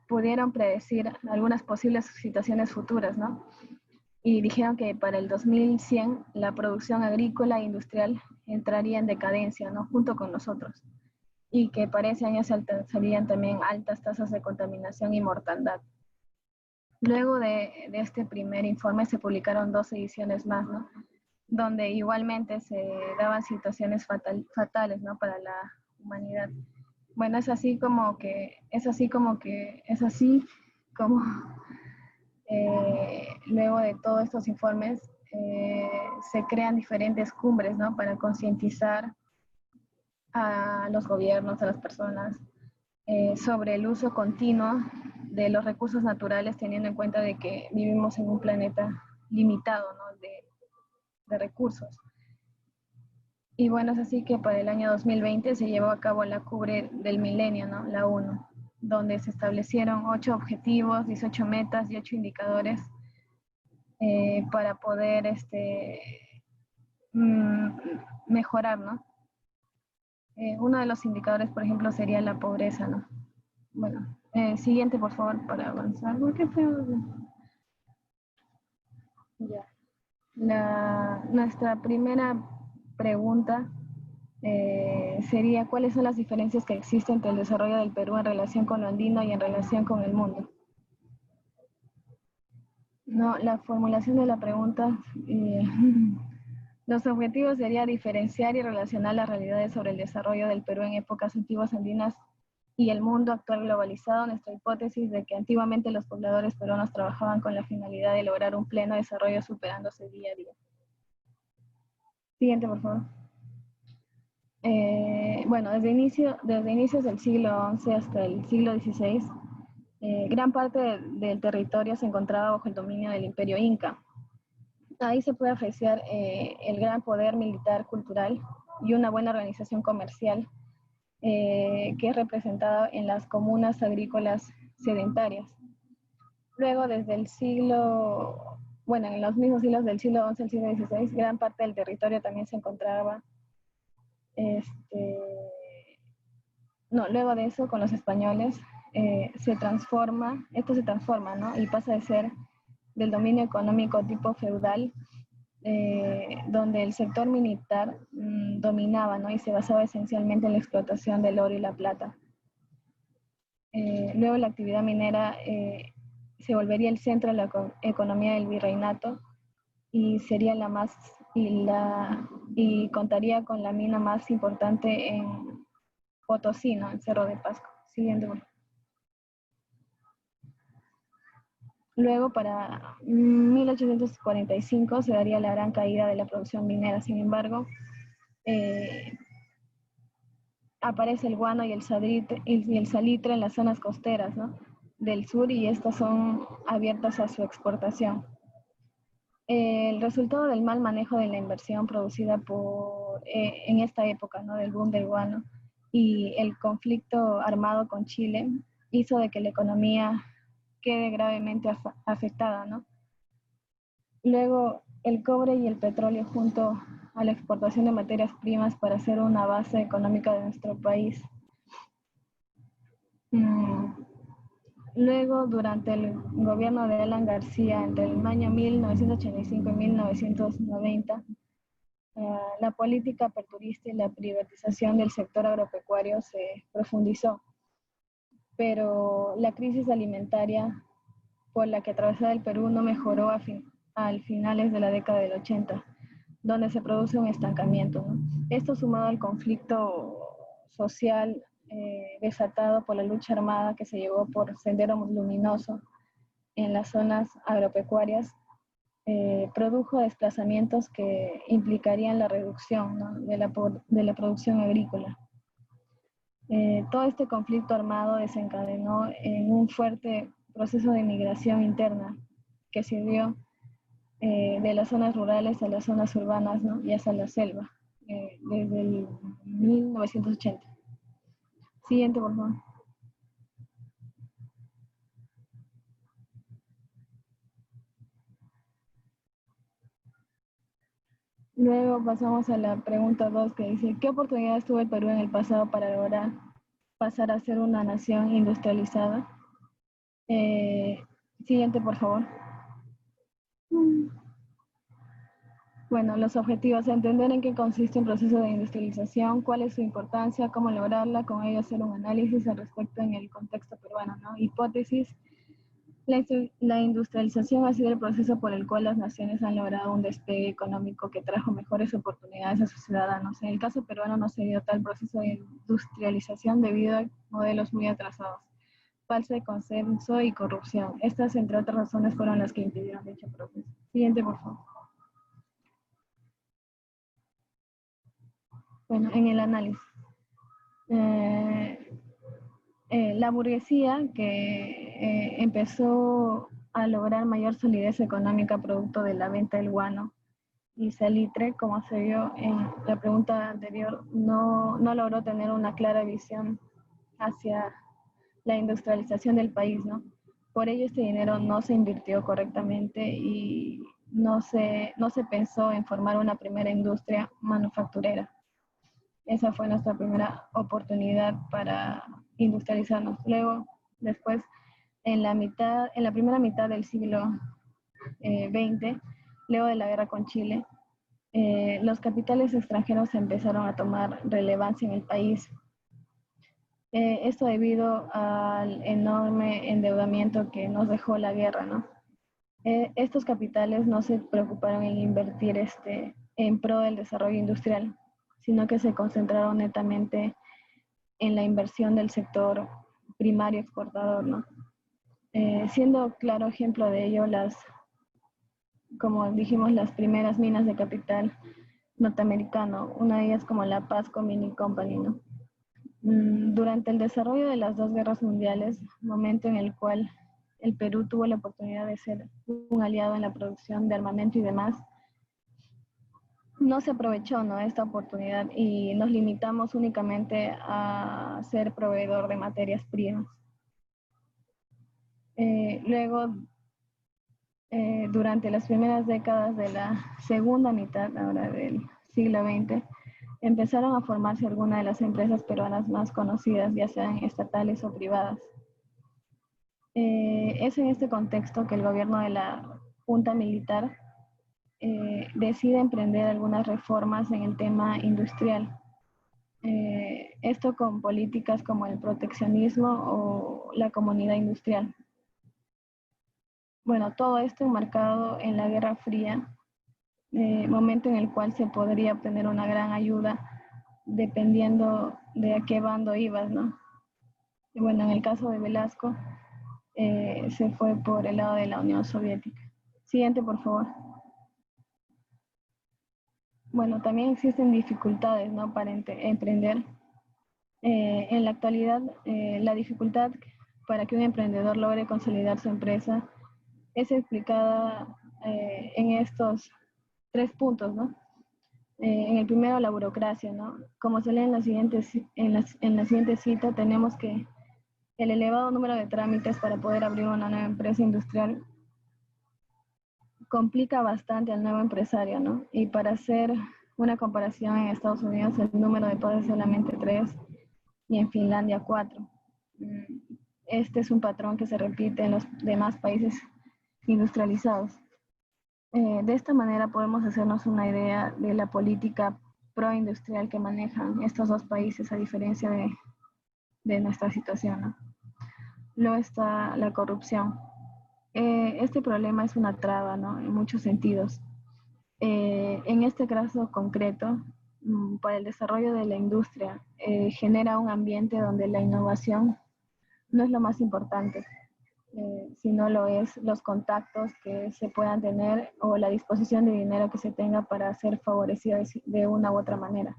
pudieron predecir algunas posibles situaciones futuras, ¿no? Y dijeron que para el 2100 la producción agrícola e industrial entraría en decadencia, ¿no? Junto con nosotros. Y que para ese año se alcanzarían también altas tasas de contaminación y mortandad. Luego de este primer informe se publicaron 2 ediciones más, ¿no? Donde igualmente se daban situaciones fatales, ¿no? Para la humanidad. Bueno, es así como luego de todos estos informes se crean diferentes cumbres, ¿no? Para concientizar a los gobiernos, a las personas, sobre el uso continuo de los recursos naturales, teniendo en cuenta de que vivimos en un planeta limitado, ¿no? de recursos. Y bueno, es así que para el año 2020 se llevó a cabo la cumbre del milenio, ¿no? La ONU, donde se establecieron 8 objetivos, 18 metas y 8 indicadores para poder mejorar, ¿no? Uno de los indicadores, por ejemplo, sería la pobreza, ¿no? Bueno, siguiente, por favor, para avanzar. ¿Por qué fue? Ya. Nuestra primera pregunta sería, ¿cuáles son las diferencias que existen entre el desarrollo del Perú en relación con lo andino y en relación con el mundo? No, la formulación de la pregunta, los objetivos sería diferenciar y relacionar las realidades sobre el desarrollo del Perú en épocas antiguas andinas y el mundo actual globalizado. Nuestra hipótesis de que antiguamente los pobladores peruanos trabajaban con la finalidad de lograr un pleno desarrollo superándose día a día. Siguiente, por favor. Bueno, desde inicios del siglo XI hasta el siglo XVI, gran parte del territorio se encontraba bajo el dominio del Imperio Inca. Ahí se puede apreciar el gran poder militar, cultural y una buena organización comercial que es representada en las comunas agrícolas sedentarias. Luego, desde el siglo, bueno, en los mismos siglos del siglo XI al siglo XVI, gran parte del territorio también se encontraba luego de eso, con los españoles, esto se transforma, ¿no? Y pasa de ser del dominio económico tipo feudal, donde el sector militar dominaba, ¿no? Y se basaba esencialmente en la explotación del oro y la plata. Luego la actividad minera se volvería el centro de la economía del virreinato y sería y contaría con la mina más importante en Potosí, ¿no? En Cerro de Pasco. Siguiente. Luego, para 1845 se daría la gran caída de la producción minera. Sin embargo, aparece el guano y el salitre en las zonas costeras, ¿no? Del sur, y estas son abiertas a su exportación. El resultado del mal manejo de la inversión producida en esta época, ¿no? Del boom del guano y el conflicto armado con Chile hizo de que la economía quede gravemente afectada, ¿no? Luego, el cobre y el petróleo, junto a la exportación de materias primas para hacer una base económica de nuestro país. Luego, durante el gobierno de Alan García, entre el año 1985 y 1990, la política aperturista y la privatización del sector agropecuario se profundizó. Pero la crisis alimentaria por la que atravesaba el Perú no mejoró al finales de la década del 80, donde se produce un estancamiento, ¿no? Esto sumado al conflicto social desatado por la lucha armada que se llevó por Sendero Luminoso en las zonas agropecuarias, produjo desplazamientos que implicarían la reducción, ¿no? de la producción agrícola. Todo este conflicto armado desencadenó en un fuerte proceso de migración interna que sirvió de las zonas rurales a las zonas urbanas, ¿no? Y hasta la selva, desde el 1980. Siguiente, por favor. Luego pasamos a la pregunta 2 que dice, ¿qué oportunidades tuvo el Perú en el pasado para lograr pasar a ser una nación industrializada? Siguiente, por favor. Bueno, los objetivos, entender en qué consiste un proceso de industrialización, cuál es su importancia, cómo lograrla, con ello hacer un análisis al respecto en el contexto peruano, ¿no? Hipótesis, la industrialización ha sido el proceso por el cual las naciones han logrado un despegue económico que trajo mejores oportunidades a sus ciudadanos. En el caso peruano no se dio tal proceso de industrialización debido a modelos muy atrasados, falta de consenso y corrupción. Estas, entre otras razones, fueron las que impidieron dicho proceso. Siguiente, por favor. Bueno, en el análisis. La burguesía que empezó a lograr mayor solidez económica producto de la venta del guano y salitre, como se vio en la pregunta anterior, no logró tener una clara visión hacia la industrialización del país, ¿no? Por ello este dinero no se invirtió correctamente y no se pensó en formar una primera industria manufacturera. Esa fue nuestra primera oportunidad para industrializarnos. Luego, después, en la primera mitad del siglo XX, luego de la guerra con Chile, los capitales extranjeros empezaron a tomar relevancia en el país. Esto debido al enorme endeudamiento que nos dejó la guerra, ¿no? Estos capitales no se preocuparon en invertir en pro del desarrollo industrial, sino que se concentraron netamente en la inversión del sector primario exportador, ¿no? Siendo claro ejemplo de ello, como dijimos, las primeras minas de capital norteamericano, una de ellas como la Pasco Mining Company, ¿no? Durante el desarrollo de las dos guerras mundiales, momento en el cual el Perú tuvo la oportunidad de ser un aliado en la producción de armamento y demás, no se aprovechó, ¿no?, esta oportunidad y nos limitamos únicamente a ser proveedor de materias primas. Luego, durante las primeras décadas de la segunda mitad ahora del siglo XX, empezaron a formarse algunas de las empresas peruanas más conocidas, ya sean estatales o privadas. Es en este contexto que el gobierno de la Junta Militar decide emprender algunas reformas en el tema industrial. Esto con políticas como el proteccionismo o la comunidad industrial. Bueno, todo esto enmarcado en la Guerra Fría, momento en el cual se podría obtener una gran ayuda dependiendo de a qué bando ibas, ¿no? Y bueno, en el caso de Velasco, se fue por el lado de la Unión Soviética. Siguiente, por favor. Bueno, también existen dificultades, ¿no?, para emprender. En la actualidad, la dificultad para que un emprendedor logre consolidar su empresa es explicada en estos 3 puntos, ¿no? En el primero, la burocracia, ¿no? Como se lee en la siguiente cita, tenemos que el elevado número de trámites para poder abrir una nueva empresa industrial complica bastante al nuevo empresario, ¿no? Y para hacer una comparación, en Estados Unidos el número de pasos es solamente 3 y en Finlandia 4. Este es un patrón que se repite en los demás países industrializados. De esta manera podemos hacernos una idea de la política proindustrial que manejan estos dos países a diferencia de nuestra situación, ¿no? Luego está la corrupción. Este problema es una traba, ¿no?, en muchos sentidos. En este caso concreto, para el desarrollo de la industria, genera un ambiente donde la innovación no es lo más importante, sino lo es los contactos que se puedan tener o la disposición de dinero que se tenga para ser favorecidos de una u otra manera.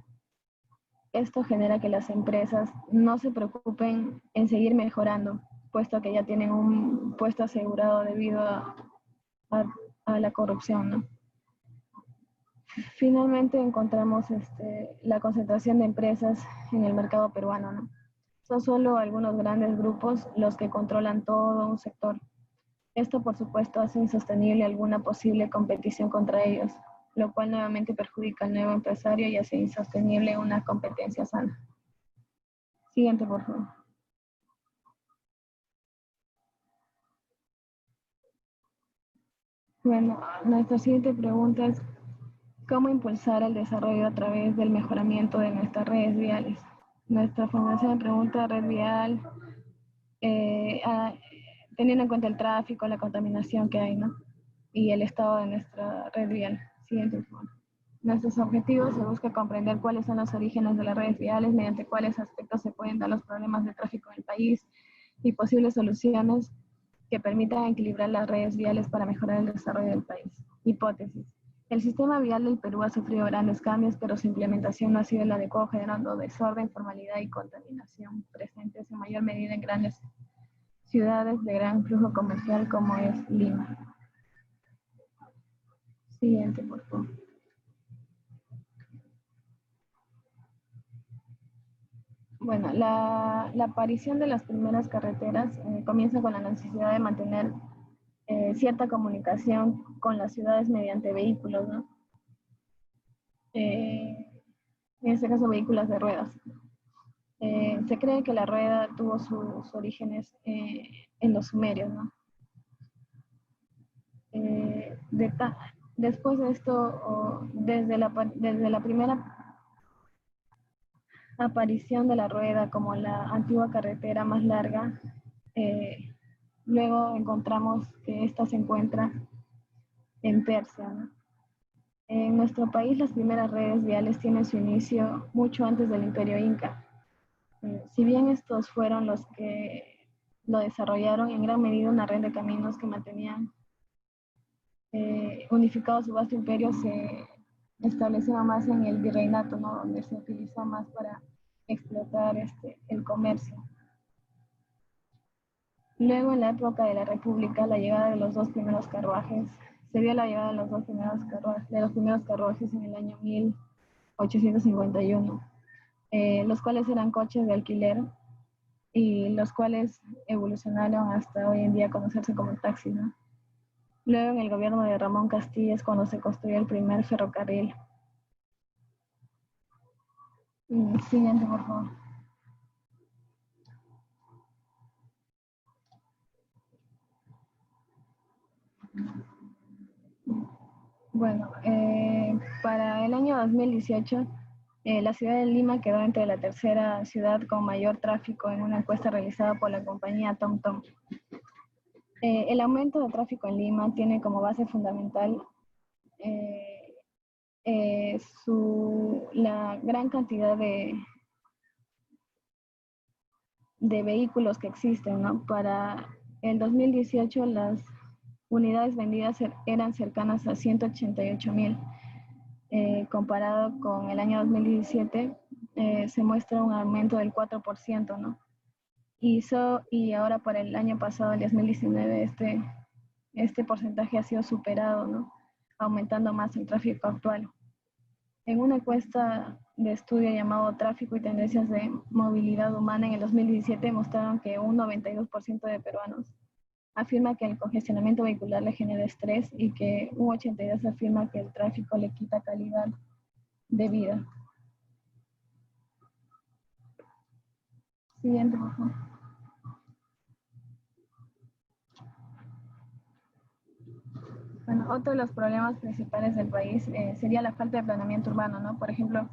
Esto genera que las empresas no se preocupen en seguir mejorando, puesto que ya tienen un puesto asegurado debido a la corrupción, ¿no? Finalmente encontramos la concentración de empresas en el mercado peruano, ¿no? Son solo algunos grandes grupos los que controlan todo un sector. Esto, por supuesto, hace insostenible alguna posible competición contra ellos. lo cual nuevamente perjudica al nuevo empresario y hace insostenible una competencia sana. Siguiente, por favor. Bueno, nuestra siguiente pregunta es, ¿cómo impulsar el desarrollo a través del mejoramiento de nuestras redes viales? Nuestra fundación pregunta red vial, teniendo en cuenta el tráfico, la contaminación que hay, ¿no? Y el estado de nuestra red vial. Siguiente, por favor. Nuestros objetivos se busca comprender cuáles son los orígenes de las redes viales, mediante cuáles aspectos se pueden dar los problemas de tráfico en el país y posibles soluciones que permitan equilibrar las redes viales para mejorar el desarrollo del país. Hipótesis. El sistema vial del Perú ha sufrido grandes cambios, pero su implementación no ha sido el adecuado, generando desorden, formalidad y contaminación presentes en mayor medida en grandes ciudades de gran flujo comercial como es Lima. Siguiente, por favor. Bueno, la aparición de las primeras carreteras comienza con la necesidad de mantener cierta comunicación con las ciudades mediante vehículos, ¿no? En este caso, vehículos de ruedas. Se cree que la rueda tuvo sus orígenes en los sumerios, ¿no? Después de esto, desde la primera aparición de la rueda como la antigua carretera más larga, luego encontramos que esta se encuentra en Persia, ¿no? En nuestro país las primeras redes viales tienen su inicio mucho antes del Imperio Inca. Si bien estos fueron los que lo desarrollaron, en gran medida una red de caminos que mantenían unificado su vasto imperio se estableció más en el virreinato, ¿no? Donde se utilizó más para explotar el comercio. Luego, en la época de la República, la llegada de los dos primeros carruajes, se dio la llegada de los primeros carruajes en el año 1851, los cuales eran coches de alquiler y los cuales evolucionaron hasta hoy en día conocerse como taxis, ¿no? Luego, en el gobierno de Ramón Castilla es cuando se construyó el primer ferrocarril. Siguiente, por favor. Bueno, para el año 2018, la ciudad de Lima quedó entre la tercera ciudad con mayor tráfico en una encuesta realizada por la compañía TomTom. El aumento de tráfico en Lima tiene como base fundamental la gran cantidad de vehículos que existen, ¿no? Para el 2018 las unidades vendidas eran cercanas a 188,000. Comparado con el año 2017, se muestra un aumento del 4%, ¿no? Y ahora para el año pasado, el 2019, este porcentaje ha sido superado, ¿no? Aumentando más el tráfico actual. En una encuesta de estudio llamado Tráfico y Tendencias de Movilidad Humana en el 2017 mostraron que un 92% de peruanos afirma que el congestionamiento vehicular le genera estrés y que un 82% afirma que el tráfico le quita calidad de vida. Siguiente, por favor. Bueno, otro de los problemas principales del país sería la falta de planeamiento urbano, ¿no? Por ejemplo,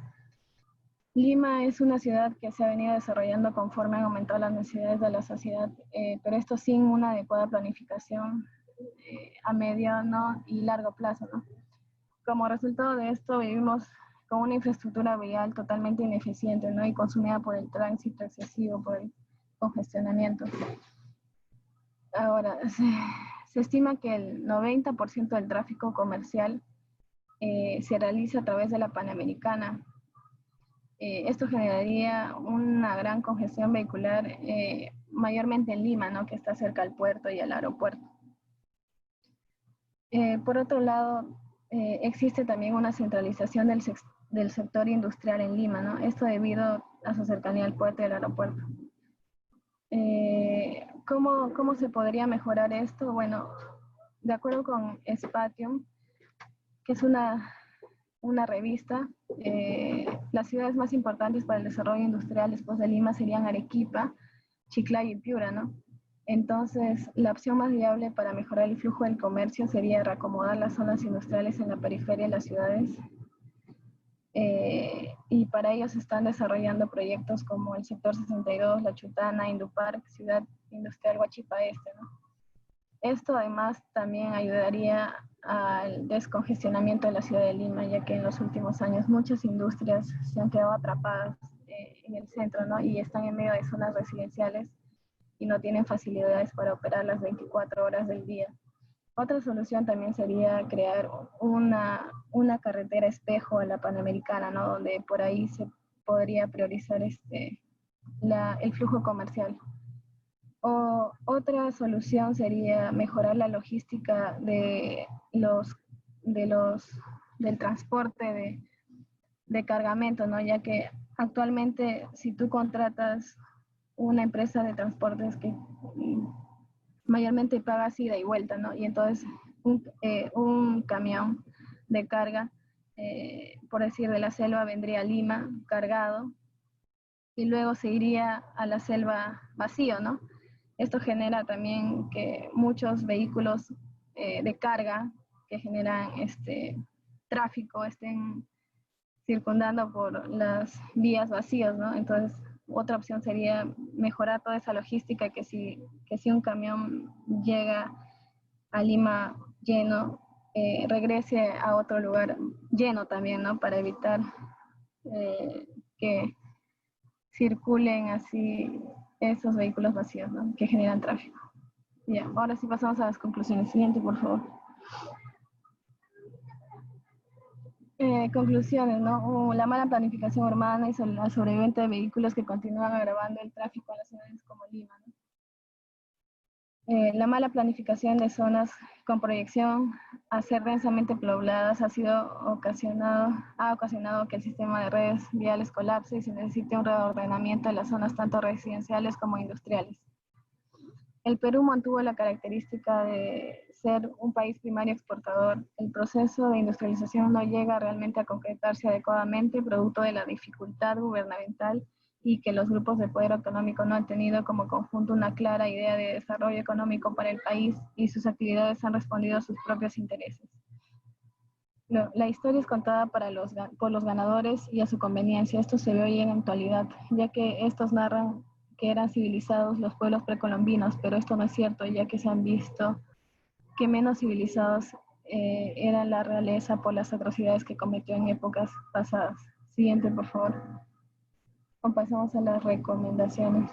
Lima es una ciudad que se ha venido desarrollando conforme han aumentado las necesidades de la sociedad, pero esto sin una adecuada planificación a medio, ¿no? y largo plazo, ¿no? Como resultado de esto vivimos con una infraestructura vial totalmente ineficiente, ¿no? y consumida por el tránsito excesivo, por el congestionamiento. Ahora, se estima que el 90% del tráfico comercial se realiza a través de la Panamericana. Esto generaría una gran congestión vehicular, mayormente en Lima, ¿no? que está cerca al puerto y al aeropuerto. Por otro lado, existe también una centralización del sector industrial en Lima, ¿no? Esto debido a su cercanía al puerto y al aeropuerto. ¿Cómo se podría mejorar esto? Bueno, de acuerdo con Spatium, que es una una revista. Las ciudades más importantes para el desarrollo industrial después de Lima serían Arequipa, Chiclayo y Piura, ¿no? Entonces, la opción más viable para mejorar el flujo del comercio sería reacomodar las zonas industriales en la periferia de las ciudades. Y para ello se están desarrollando proyectos como el Sector 62, La Chutana, Indupark, Ciudad Industrial Huachipa Este, ¿no? Esto además también ayudaría al descongestionamiento de la ciudad de Lima, ya que en los últimos años muchas industrias se han quedado atrapadas en el centro, ¿no? Y están en medio de zonas residenciales y no tienen facilidades para operar las 24 horas del día. Otra solución también sería crear una carretera espejo a la Panamericana, ¿no? Donde por ahí se podría priorizar el flujo comercial. O otra solución sería mejorar la logística del transporte de cargamento, ¿no? Ya que actualmente si tú contratas una empresa de transportes que mayormente pagas ida y vuelta, ¿no? Y entonces un camión de carga, por decir, de la selva vendría a Lima cargado y luego se iría a la selva vacío, ¿no? Esto genera también que muchos vehículos de carga que generan tráfico estén circundando por las vías vacías, ¿no? Entonces, otra opción sería mejorar toda esa logística, que si un camión llega a Lima lleno, regrese a otro lugar lleno también, ¿no? Para evitar que circulen así esos vehículos vacíos, ¿no? Que generan tráfico. Ya, ahora sí pasamos a las conclusiones. Siguiente, por favor. Conclusiones, ¿no? La mala planificación urbana y la sobreventa de vehículos que continúan agravando el tráfico en las ciudades como Lima, ¿no? La mala planificación de zonas con proyección a ser densamente pobladas ha ocasionado que el sistema de redes viales colapse y se necesite un reordenamiento de las zonas tanto residenciales como industriales. El Perú mantuvo la característica de ser un país primario exportador. El proceso de industrialización no llega realmente a concretarse adecuadamente, producto de la dificultad gubernamental y que los grupos de poder económico no han tenido como conjunto una clara idea de desarrollo económico para el país y sus actividades han respondido a sus propios intereses. La historia es contada por los ganadores y a su conveniencia. Esto se ve hoy en la actualidad, ya que estos narran que eran civilizados los pueblos precolombinos, pero esto no es cierto, ya que se han visto que menos civilizados era la realeza por las atrocidades que cometió en épocas pasadas. Siguiente, por favor. Pasamos a las recomendaciones.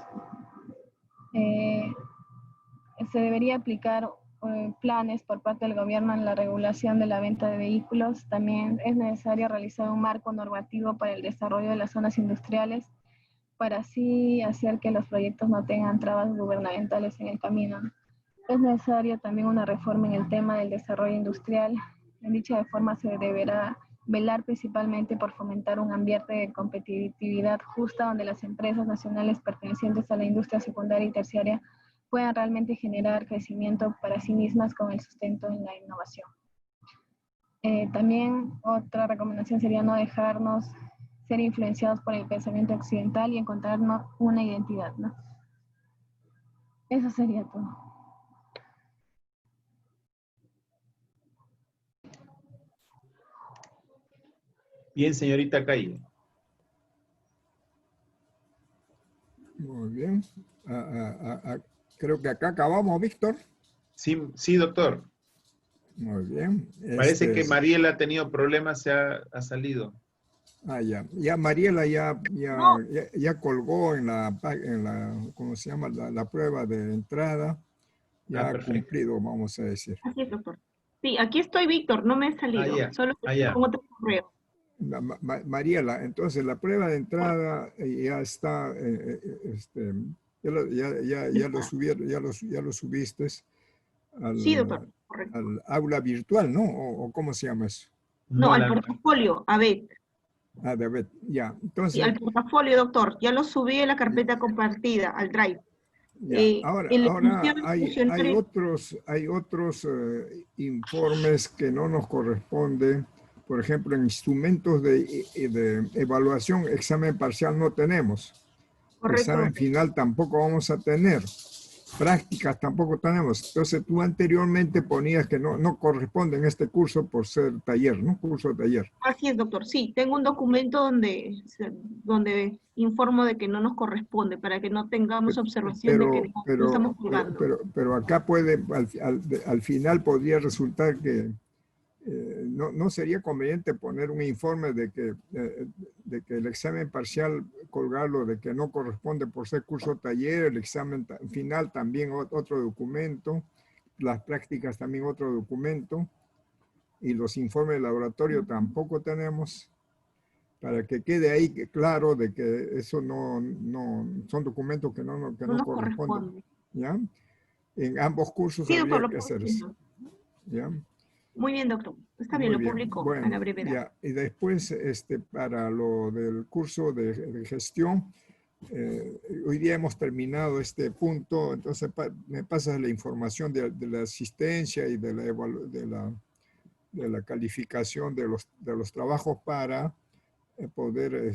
Se debería aplicar planes por parte del gobierno en la regulación de la venta de vehículos. También es necesario realizar un marco normativo para el desarrollo de las zonas industriales, para así hacer que los proyectos no tengan trabas gubernamentales en el camino. Es necesario también una reforma en el tema del desarrollo industrial. En dicha reforma se deberá velar principalmente por fomentar un ambiente de competitividad justa donde las empresas nacionales pertenecientes a la industria secundaria y terciaria puedan realmente generar crecimiento para sí mismas con el sustento en la innovación. También otra recomendación sería no dejarnos ser influenciados por el pensamiento occidental y encontrarnos una identidad, ¿no? Eso sería todo. Bien, señorita Calle. Muy bien. Creo que acá acabamos, Víctor. Sí, sí, doctor. Muy bien. Parece que Mariela ha tenido problemas, ha salido. Ya. Ya Mariela ya colgó en la ¿cómo se llama? La prueba de entrada. Ya ha cumplido, vamos a decir. Así es, doctor. Sí, aquí estoy, Víctor, no me he salido. Solo con otro correo. Mariela, entonces la prueba de entrada ya está, ya lo subiste Sí, doctor, correcto. al aula virtual, ¿no? ¿O cómo se llama eso? No, al portafolio, a ver. Ah, de ver, ya. Entonces, sí, al portafolio, doctor. Ya lo subí en la carpeta compartida, al Drive. Ahora hay otros informes que no nos corresponden Por ejemplo, en instrumentos de evaluación, examen parcial no tenemos. Correcto. Examen final tampoco vamos a tener. Prácticas tampoco tenemos. Entonces tú anteriormente ponías que no corresponde en este curso por ser taller, ¿no? Curso de taller. Así es, doctor. Sí, tengo un documento donde informo de que no nos corresponde, para que no tengamos observación de que no estamos jugando. Pero acá puede, al final podría resultar que no sería conveniente poner un informe de que el examen parcial colgarlo de que no corresponde por ser curso taller, el examen final también otro documento, las prácticas también otro documento, y los informes de laboratorio tampoco tenemos, para que quede ahí claro de que eso no son documentos que no corresponden. ¿Ya? En ambos cursos Sí, habría doctor, que hacer eso. ¿Ya? Muy bien, doctor. Está bien, lo publico Bueno, a la brevedad. ya. Y después, para lo del curso de gestión, hoy día hemos terminado este punto, entonces me pasas la información de la asistencia y de la calificación de los trabajos para poder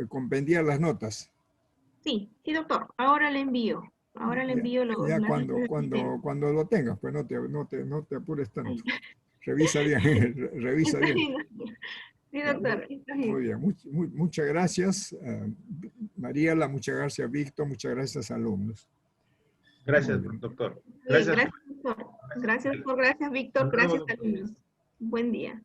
compendiar las notas. Sí, doctor. Ahora le envío. Ahora le envío los... Ya cuando lo tengas, pues no te apures tanto. Revisa bien, revisa bien. Sí, doctor. Muy bien, muchas gracias, Mariela, muchas gracias, Víctor, muchas gracias, alumnos. Gracias, doctor. Gracias, doctor. Gracias, Víctor. Gracias, alumnos. Buen día.